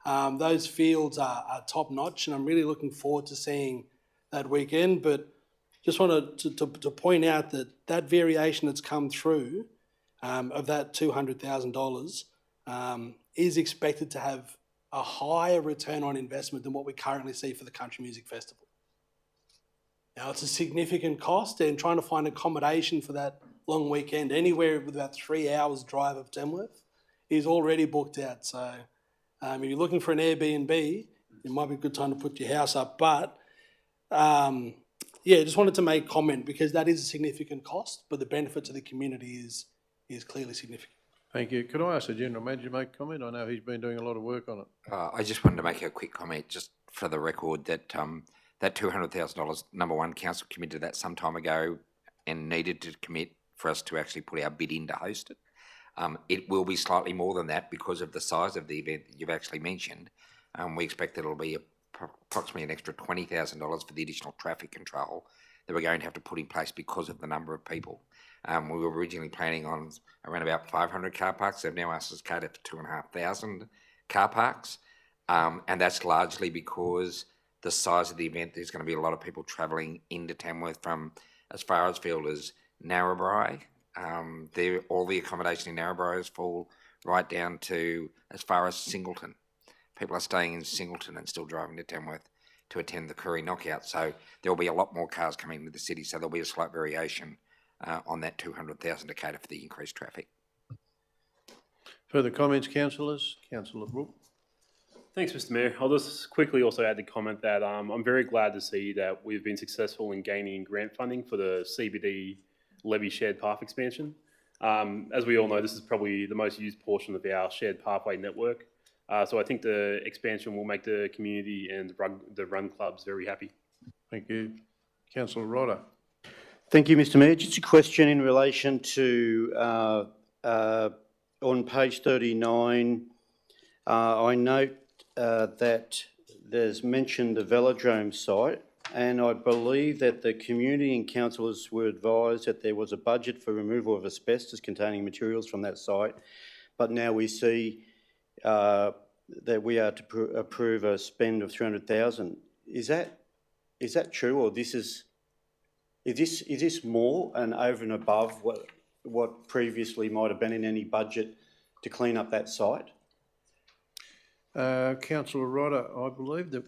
Speaker 7: Those fields are top-notch, and I'm really looking forward to seeing that weekend. But just wanted to point out that variation that's come through of that $200,000 is expected to have a higher return on investment than what we currently see for the Country Music Festival. Now, it's a significant cost, and trying to find accommodation for that long weekend anywhere with about 3 hours drive of Tamworth is already booked out. So if you're looking for an Airbnb, it might be a good time to put your house up. But just wanted to make comment because that is a significant cost, but the benefit to the community is clearly significant.
Speaker 1: Thank you. Could I ask the General Manager to make a comment? I know he's been doing a lot of work on it.
Speaker 6: I just wanted to make a quick comment, just for the record, that that $200,000, number one, council committed to that some time ago and needed to commit for us to actually put our bid in to host it. It will be slightly more than that because of the size of the event that you've actually mentioned. We expect that it'll be approximately an extra $20,000 for the additional traffic control that we're going to have to put in place because of the number of people. We were originally planning on around about 500 car parks. They've now asked us to cater for 2,500 car parks. And that's largely because the size of the event, there's going to be a lot of people travelling into Tamworth from as far afield as Narrabri. All the accommodation in Narrabri fall right down to as far as Singleton. People are staying in Singleton and still driving to Tamworth to attend the Koori Knockout. So there will be a lot more cars coming into the city. So there'll be a slight variation on that 200,000 to cater for the increased traffic.
Speaker 1: Further comments, councillors? Councillor Brooke.
Speaker 9: Thanks, Mr. Mayor. I'll just quickly also add the comment that I'm very glad to see that we've been successful in gaining grant funding for the CBD levy shared path expansion. As we all know, this is probably the most used portion of our shared pathway network. So I think the expansion will make the community and the run clubs very happy.
Speaker 1: Thank you. Councillor Rodder.
Speaker 5: Thank you, Mr. Mayor. Just a question in relation to on page 39. I note that there's mentioned the velodrome site, and I believe that the community and councillors were advised that there was a budget for removal of asbestos containing materials from that site, but now we see that we are to approve a spend of 300,000. Is that true, or is this more and over and above what previously might have been in any budget to clean up that site?
Speaker 1: Councillor Rodder, I believe that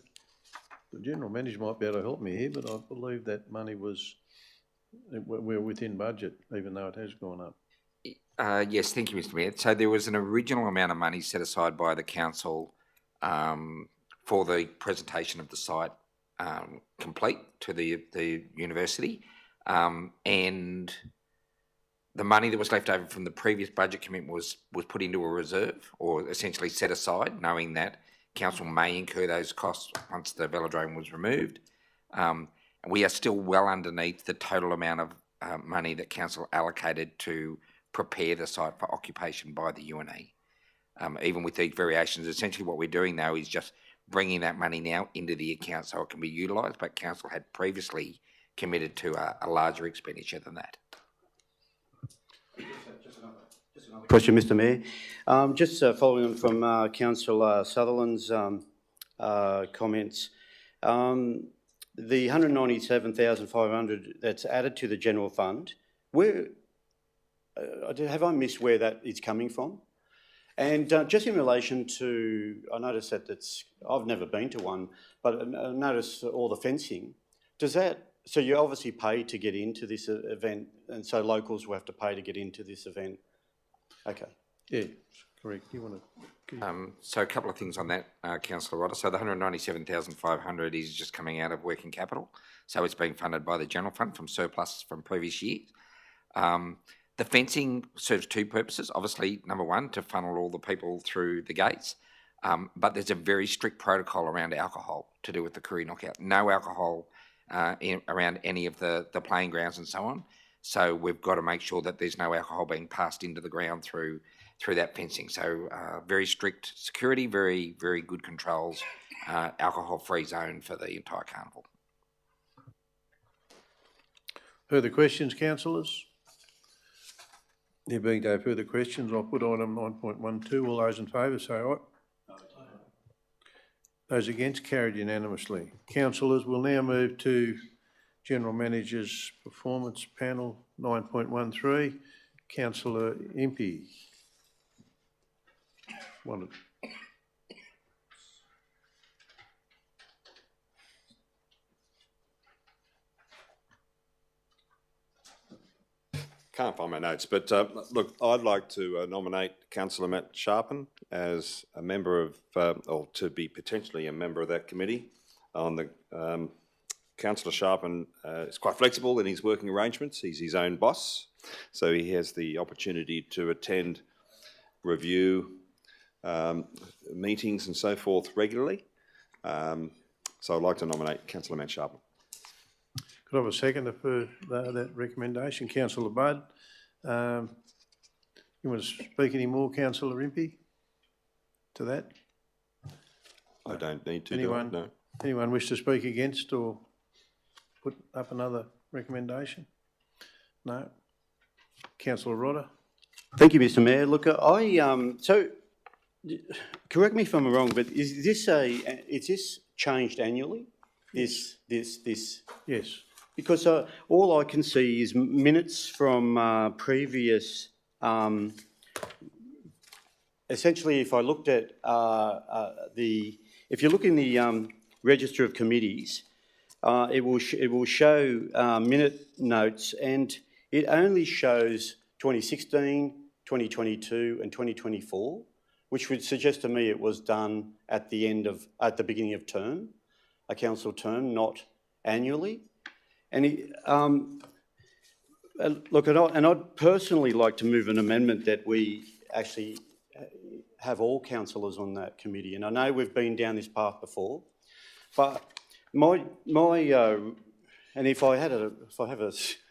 Speaker 1: the General Manager might be able to help me here, but I believe that money we're within budget, even though it has gone up.
Speaker 6: Yes, thank you, Mr. Mayor. So there was an original amount of money set aside by the council for the presentation of the site complete to the university, and the money that was left over from the previous budget commitment was put into a reserve, or essentially set aside, knowing that council may incur those costs once the velodrome was removed. We are still well underneath the total amount of money that council allocated to prepare the site for occupation by the UNE. Even with these variations, essentially what we're doing now is just bringing that money now into the account so it can be utilised, but council had previously committed to a larger expenditure than that.
Speaker 5: Question, Mr. Mayor. Just following on from Councillor Sutherland's comments, the 197,500 that's added to the general fund, have I missed where that is coming from? And just in relation to, I noticed that I've never been to one, but I noticed all the fencing. So you obviously pay to get into this event, and so locals will have to pay to get into this event. Okay.
Speaker 1: Yeah, correct. You want to?
Speaker 6: So a couple of things on that, Councillor Rodder. So the 197,500 is just coming out of working capital. So it's being funded by the general fund from surplus from previous years. The fencing serves two purposes. Obviously, number one, to funnel all the people through the gates. But there's a very strict protocol around alcohol to do with the Koori Knockout. No alcohol around any of the playing grounds and so on. So we've got to make sure that there's no alcohol being passed into the ground through that fencing. So very strict security, very, very good controls, alcohol-free zone for the entire carnival.
Speaker 1: Further questions, councillors? There being no further questions, I'll put item 9.12. All those in favour say aye. Those against, carried unanimously. Councillors, we'll now move to General Manager's Performance Panel 9.13. Councillor Impey.
Speaker 4: Can't find my notes, but look, I'd like to nominate Councillor Matt Sharpen as a member of, or to be potentially a member of that committee. On the Councillor Sharpen is quite flexible in his working arrangements. He's his own boss, so he has the opportunity to attend, review meetings and so forth regularly. So I'd like to nominate Councillor Matt Sharpen.
Speaker 1: Could I have a seconder for that recommendation? Councillor Budd. You want to speak any more, Councillor Impey, to that?
Speaker 4: I don't need to.
Speaker 1: Anyone,
Speaker 4: do I? No.
Speaker 1: Anyone wish to speak against or put up another recommendation? No. Councillor Rodder.
Speaker 5: Thank you, Mr. Mayor. Look, so correct me if I'm wrong, but is this changed annually? This?
Speaker 1: Yes.
Speaker 5: because all I can see is minutes from previous. Essentially, if I looked at if you look in the register of committees, it will show minute notes, and it only shows 2016, 2022, and 2024, which would suggest to me it was done at the beginning of term, a council term, not annually. And look, and I'd personally like to move an amendment that we actually have all councillors on that committee. And I know we've been down this path before, but and if I have a,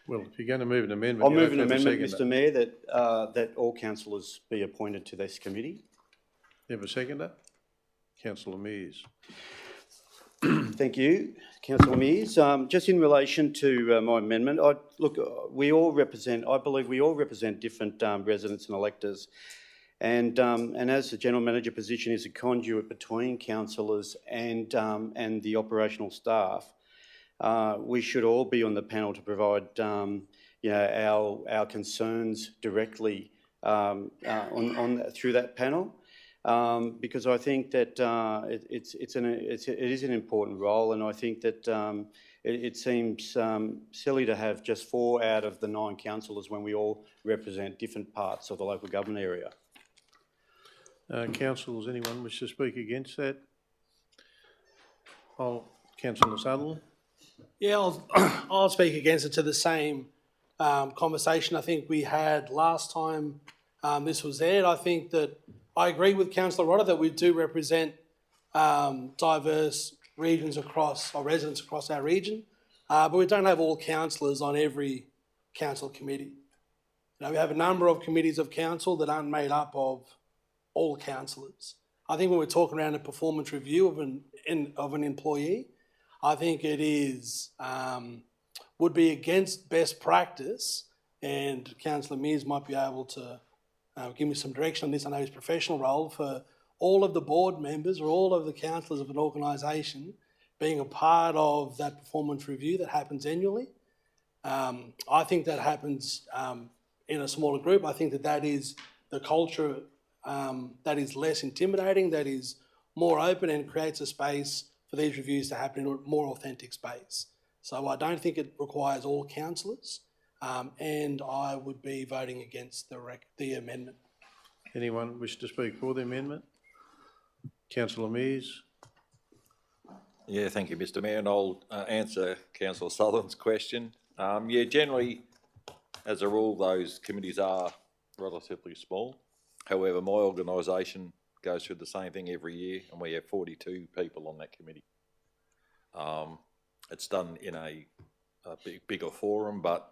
Speaker 1: Well, if you're going to move an amendment,
Speaker 5: I'll
Speaker 1: you
Speaker 5: move
Speaker 1: have
Speaker 5: an
Speaker 1: to have a
Speaker 5: amendment,
Speaker 1: seconder.
Speaker 5: Mr. Mayor, that all councillors be appointed to this committee.
Speaker 1: You have a seconder? Councillor Mears.
Speaker 5: Thank you, Councillor Mears. Just in relation to my amendment, I believe we all represent different residents and electors. And as the general manager position is a conduit between councillors and the operational staff, we should all be on the panel to provide our concerns directly through that panel. Because I think that it is an important role, and I think that it seems silly to have just 4 out of the 9 councillors when we all represent different parts of the local government area.
Speaker 1: Councillors, anyone wish to speak against that? Councillor Sutherland.
Speaker 7: Yeah, I'll speak against it to the same conversation I think we had last time this was aired. I think that I agree with Councillor Rodder that we do represent diverse regions or residents across our region, but we don't have all councillors on every council committee. We have a number of committees of council that aren't made up of all councillors. I think when we're talking around a performance review of an employee, I think it is would be against best practice, and Councillor Mears might be able to give me some direction on this. I know his professional role for all of the board members or all of the councillors of an organisation being a part of that performance review that happens annually. I think that happens in a smaller group. I think that is the culture that is less intimidating, that is more open and creates a space for these reviews to happen in a more authentic space. So I don't think it requires all councillors, and I would be voting against the amendment.
Speaker 1: Anyone wish to speak for the amendment? Councillor Mears.
Speaker 11: Yeah, thank you, Mr. Mayor, and I'll answer Councillor Sutherland's question. Yeah, generally, as a rule, those committees are relatively small. However, my organisation goes through the same thing every year, and we have 42 people on that committee. It's done in a bigger forum, but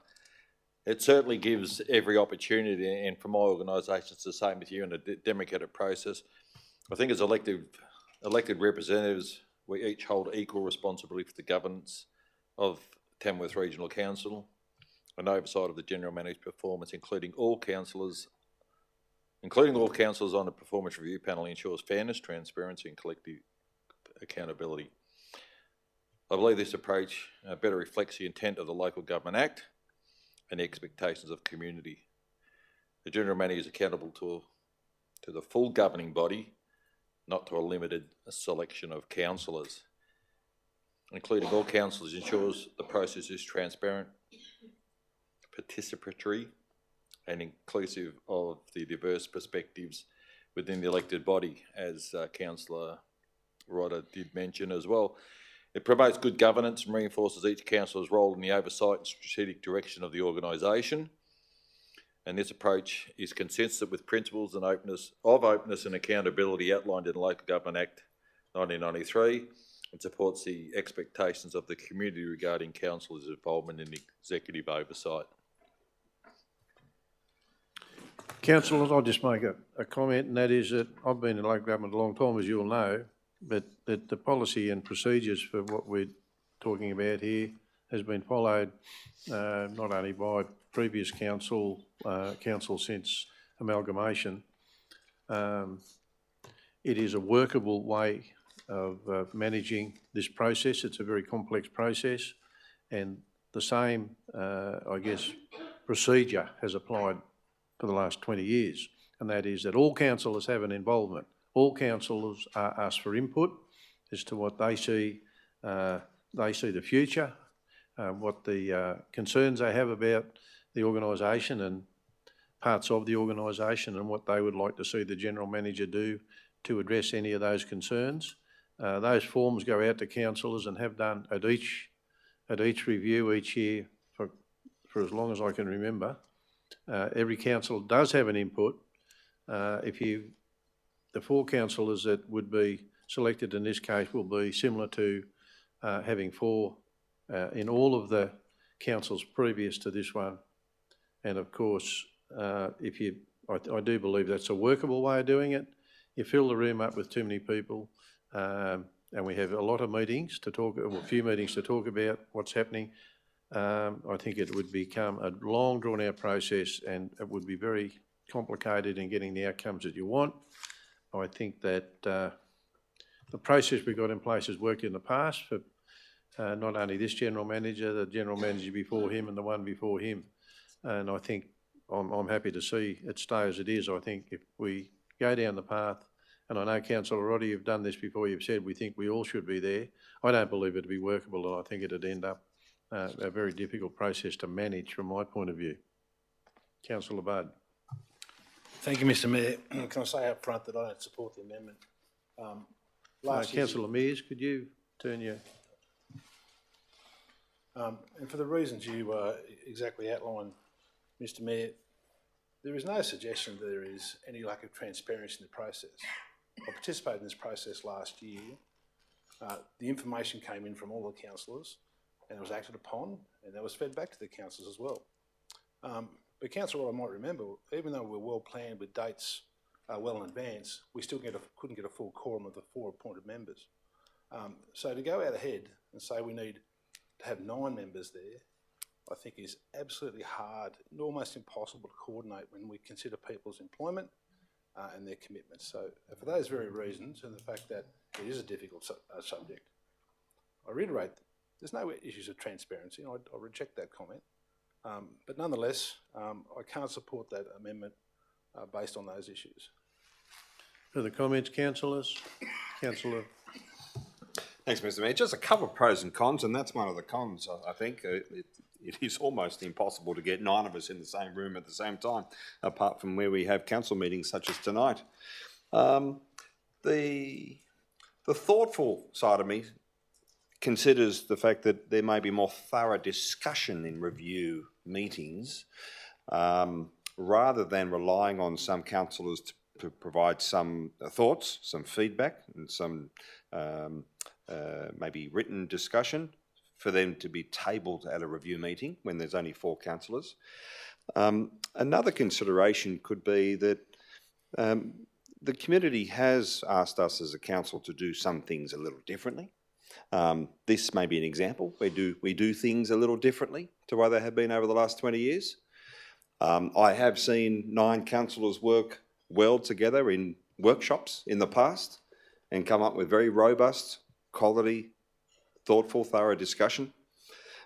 Speaker 11: it certainly gives every opportunity, and for my organisation, it's the same with you in a democratic process. I think as elected representatives, we each hold equal responsibility for the governance of Tamworth Regional Council and oversight of the General Manager's performance, including all councillors on the performance review panel, ensures fairness, transparency and collective accountability. I believe this approach better reflects the intent of the Local Government Act and the expectations of the community. The General Manager is accountable to the full governing body, not to a limited selection of councillors. Including all councillors ensures the process is transparent, participatory and inclusive of the diverse perspectives within the elected body, as Councillor Rodder did mention as well. It promotes good governance and reinforces each councillor's role in the oversight and strategic direction of the organisation. And this approach is consistent with principles and openness and accountability outlined in the Local Government Act 1993 and supports the expectations of the community regarding councillors' involvement in executive oversight.
Speaker 1: Councillors, I'll just make a comment, and that is that I've been in local government a long time, as you'll know, but that the policy and procedures for what we're talking about here has been followed not only by previous council since amalgamation. It is a workable way of managing this process. It's a very complex process, and the same, I guess, procedure has applied for the last 20 years, and that is that all councillors have an involvement. All councillors are asked for input as to what they see the future, what the concerns they have about the organisation and parts of the organisation, and what they would like to see the General Manager do to address any of those concerns. Those forms go out to councillors and have done at each review each year for as long as I can remember. Every council does have an input. The 4 councillors that would be selected in this case will be similar to having 4 in all of the councils previous to this one. And of course, I do believe that's a workable way of doing it. You fill the room up with too many people, and we have a lot of meetings to talk, or a few meetings to talk about what's happening. I think it would become a long drawn-out process, and it would be very complicated in getting the outcomes that you want. I think that the process we've got in place has worked in the past for not only this General Manager, the General Manager before him and the one before him. And I think I'm happy to see it stay as it is. I think if we go down the path, and I know Councillor Roddy, you've done this before, you've said we think we all should be there. I don't believe it to be workable, and I think it'd end up a very difficult process to manage from my point of view. Councillor Budd.
Speaker 8: Thank you, Mr Mayor. Can I say up front that I don't support the amendment?
Speaker 1: Councillor Mears, could you turn your...
Speaker 8: and for the reasons you exactly outlined, Mr Mayor, there is no suggestion that there is any lack of transparency in the process. I participated in this process last year. The information came in from all the councillors, and it was acted upon, and that was fed back to the councillors as well. But Councillor, what I might remember, even though we're well planned with dates well in advance, we still couldn't get a full quorum of the 4 appointed members. So to go out ahead and say we need to have 9 members there, I think is absolutely hard and almost impossible to coordinate when we consider people's employment and their commitments. So for those very reasons, and the fact that it is a difficult subject, I reiterate, there's no issues of transparency, and I reject that comment. But nonetheless, I can't support that amendment based on those issues.
Speaker 1: Further comments, councillors? Councillor.
Speaker 4: Thanks, Mr Mayor. Just a couple of pros and cons, and that's one of the cons, I think. It is almost impossible to get 9 of us in the same room at the same time, apart from where we have council meetings such as tonight. The thoughtful side of me considers the fact that there may be more thorough discussion in review meetings rather than relying on some councillors to provide some thoughts, some feedback and some maybe written discussion for them to be tabled at a review meeting when there's only 4 councillors. Another consideration could be that the community has asked us as a council to do some things a little differently. This may be an example. We do things a little differently to what they have been over the last 20 years. I have seen 9 councillors work well together in workshops in the past and come up with very robust, quality, thoughtful, thorough discussion.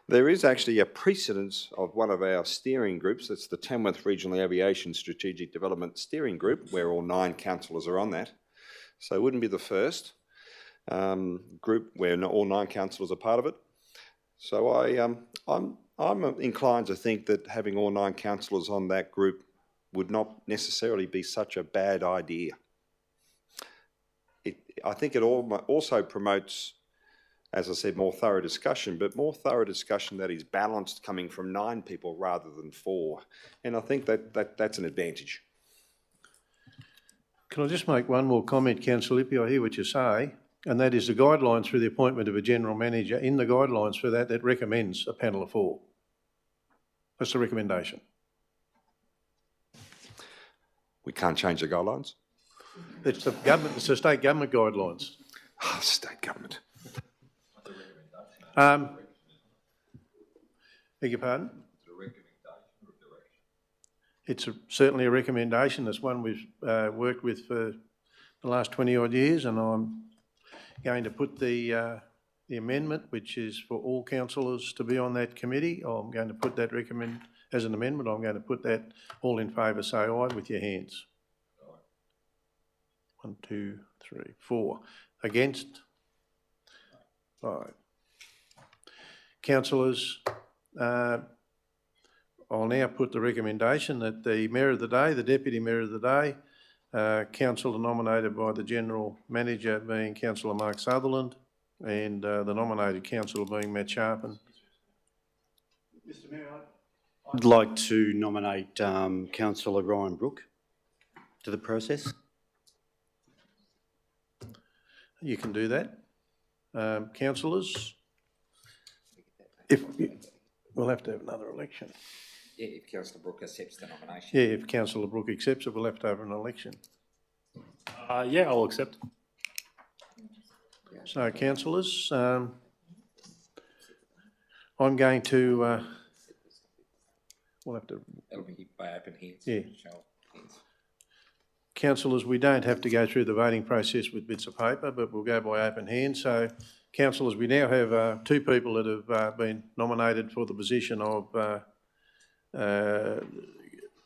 Speaker 4: There is actually a precedence of one of our steering groups, that's the Tamworth Regional Aviation Strategic Development Steering Group, where all 9 councillors are on that. So it wouldn't be the first group where all 9 councillors are part of it. So I'm inclined to think that having all 9 councillors on that group would not necessarily be such a bad idea. I think it also promotes, as I said, more thorough discussion, but more thorough discussion that is balanced, coming from 9 people rather than 4. And I think that's an advantage.
Speaker 1: Can I just make one more comment, Councillor Lippy? I hear what you say, and that is the guidelines for the appointment of a General Manager. In the guidelines for that, it recommends a panel of 4. That's the recommendation.
Speaker 4: We can't change the guidelines?
Speaker 1: It's the government, it's the state government guidelines.
Speaker 4: Oh, state government.
Speaker 1: Beg your pardon? It's certainly a recommendation. It's one we've worked with for the last 20 odd years, and I'm going to put the the amendment, which is for all councillors to be on that committee. I'm going to put that as an amendment. I'm going to put that. All in favour say aye with your hands. 1, 2, 3, 4. Against? 5. Councillors, I'll now put the recommendation that the Mayor of the Day, the Deputy Mayor of the Day, councillor nominated by the General Manager being Councillor Mark Sutherland, and the nominated councillor being Matt Sharpen.
Speaker 5: Mr Mayor, I'd like to nominate Councillor Ryan Brook to the process.
Speaker 1: You can do that. Councillors, we'll have to have another election.
Speaker 6: Yeah, if Councillor Brooke accepts the nomination.
Speaker 1: Yeah, if Councillor Brook accepts it, we'll have to have an election.
Speaker 9: Yeah, I'll accept.
Speaker 1: So, councillors, I'm going to, we'll have to...
Speaker 6: It'll be by open hands.
Speaker 1: Yeah.
Speaker 6: Show of hands.
Speaker 1: Councillors, we don't have to go through the voting process with bits of paper, but we'll go by open hand. So, councillors, we now have 2 people that have been nominated for the position of the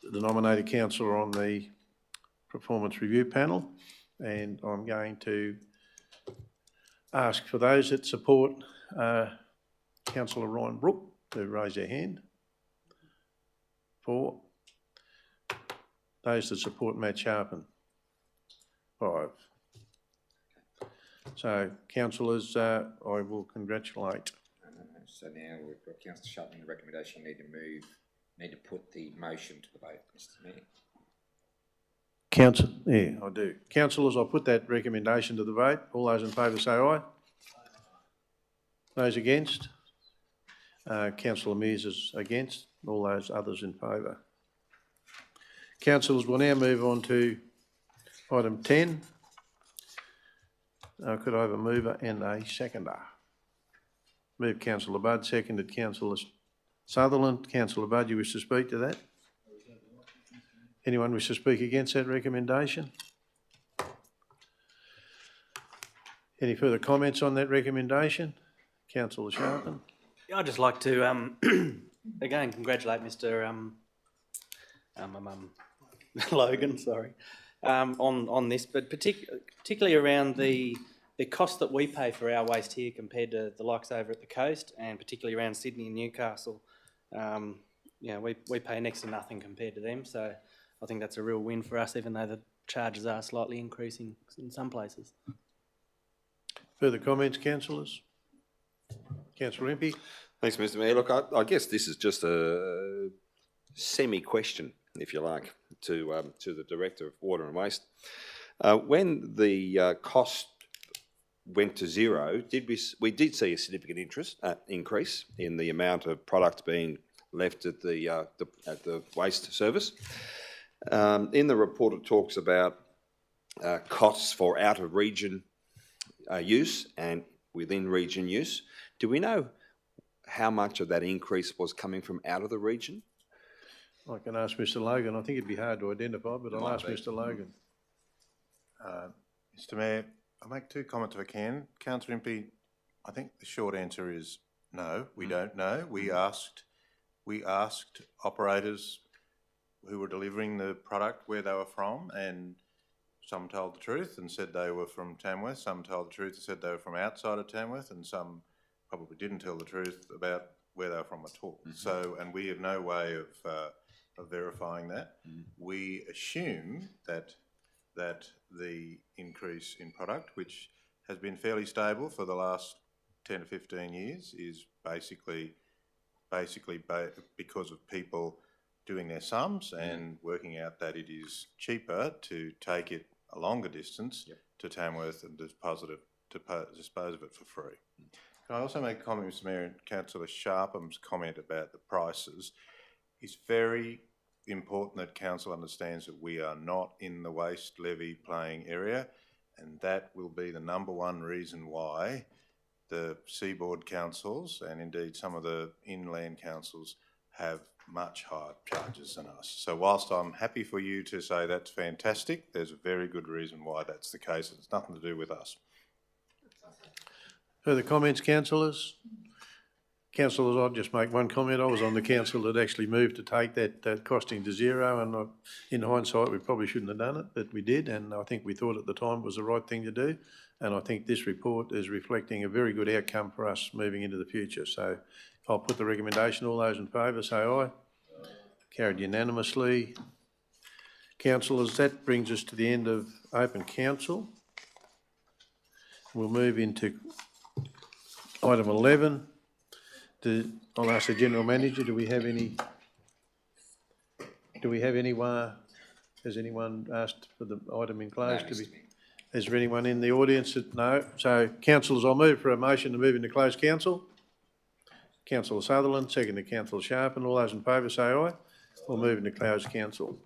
Speaker 1: nominated councillor on the performance review panel, and I'm going to ask for those that support Councillor Ryan Brook to raise their hand. 4. Those that support Matt Sharpen. 5. So, councillors, I will congratulate.
Speaker 6: So now we've got Councillor Sharpen, the recommendation, need to put the motion to the vote, Mr Mayor.
Speaker 1: Yeah, I do. Councillors, I'll put that recommendation to the vote. All those in favour say aye. Those against? Councillor Mears is against. All those others in favour. Councillors, we'll now move on to item 10. Could I have a mover and a seconder? Moved Councillor Budd, seconded Councillor Sutherland. Councillor Budd, you wish to speak to that? Anyone wish to speak against that recommendation? Any further comments on that recommendation? Councillor Sharpen.
Speaker 12: I'd just like to, again, congratulate Mr Logan, sorry, on this, but particularly around the cost that we pay for our waste here compared to the likes over at the coast, and particularly around Sydney and Newcastle. We pay next to nothing compared to them, so I think that's a real win for us, even though the charges are slightly increasing in some places.
Speaker 1: Further comments, councillors? Councillor Impey.
Speaker 4: Thanks, Mr Mayor. Look, I guess this is just a semi-question, if you like, to the Director of Water and Waste. When the cost went to zero, we did see a significant increase in the amount of product being left at the waste service. In the report, it talks about costs for out-of-region use and within-region use. Do we know how much of that increase was coming from out of the region?
Speaker 1: I can ask Mr Logan. I think it'd be hard to identify, but I'll ask Mr Logan.
Speaker 14: Mr Mayor, I'll make 2 comments if I can. Councillor Impey, I think the short answer is no, we don't know. We asked operators who were delivering the product where they were from, and some told the truth and said they were from Tamworth, some told the truth and said they were from outside of Tamworth, and some probably didn't tell the truth about where they were from at all. So, and we have no way of verifying that. We assume that the increase in product, which has been fairly stable for the last 10 to 15 years, is basically because of people doing their sums and working out that it is cheaper to take it a longer distance to Tamworth and dispose of it for free. Can I also make a comment, Mr Mayor, and Councillor Sharpen's comment about the prices? It's very important that Council understands that we are not in the waste levy playing area, and that will be the #1 reason why the seaboard councils and indeed some of the inland councils have much higher charges than us. So whilst I'm happy for you to say that's fantastic, there's a very good reason why that's the case. It's nothing to do with us.
Speaker 1: Further comments, councillors? Councillors, I'll just make one comment. I was on the council that actually moved to take that costing to zero, and in hindsight, we probably shouldn't have done it, but we did, and I think we thought at the time it was the right thing to do. And I think this report is reflecting a very good outcome for us moving into the future. So I'll put the recommendation. All those in favour say aye. Carried unanimously. Councillors, that brings us to the end of open council. We'll move into item 11. I'll ask the General Manager, do we have anyone, has anyone asked for the item enclosed to be? Is there anyone in the audience that, no? So councillors, I'll move for a motion to move into closed council. Councillor Sutherland, second to Councillor Sharpen. All those in favour say aye. We'll move into closed council.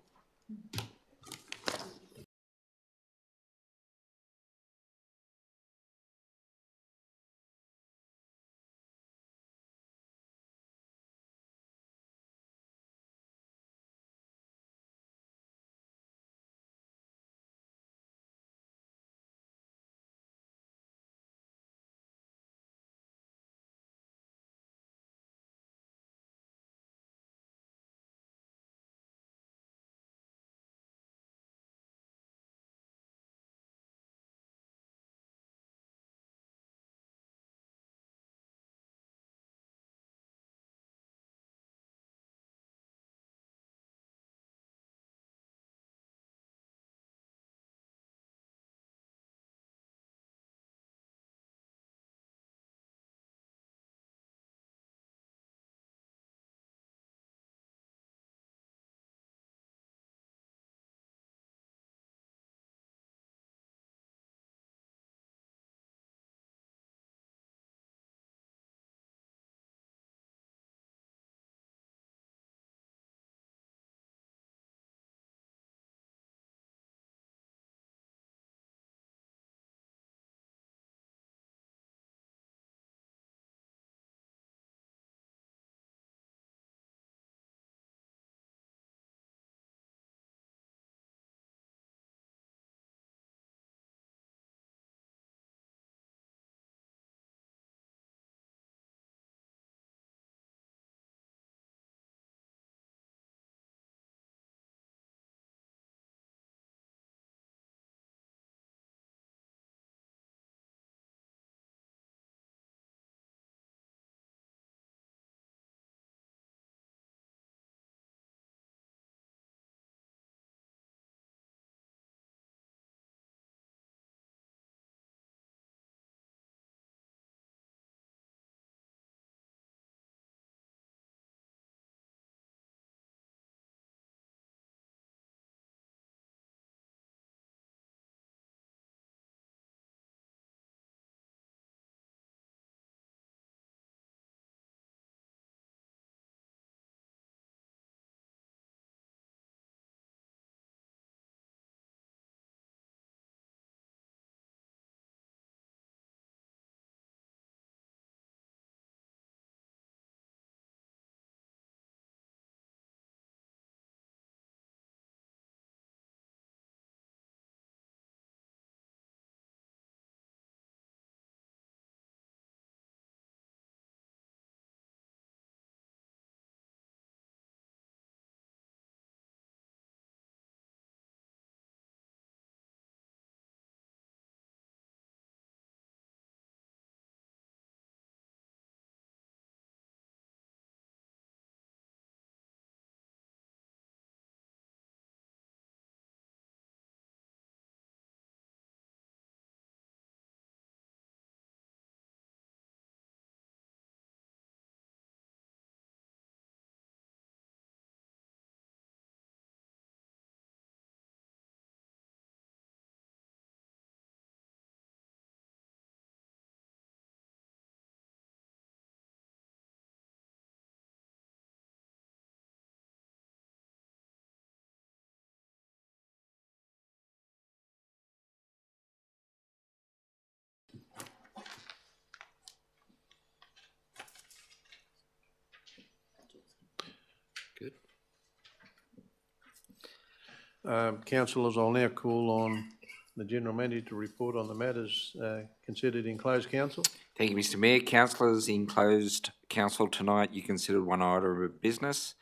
Speaker 1: Councillors, I'll now call on the General Manager to report on the matters considered in closed council.
Speaker 6: Thank you, Mr Mayor. Councillors, in closed council tonight, you considered one item of business.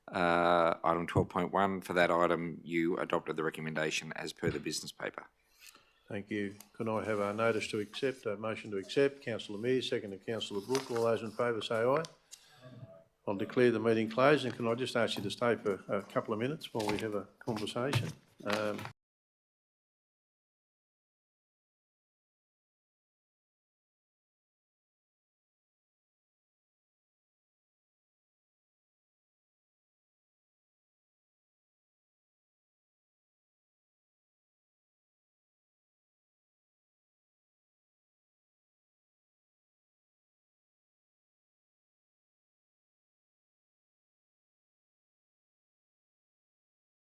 Speaker 6: Item 12.1, for that item, you adopted the recommendation as per the business paper.
Speaker 1: Thank you. Can I have a notice to accept, a motion to accept? Councillor Mears, seconded Councillor Brooke. All those in favour say aye. I'll declare the meeting closed, and can I just ask you to stay for a couple of minutes while we have a conversation?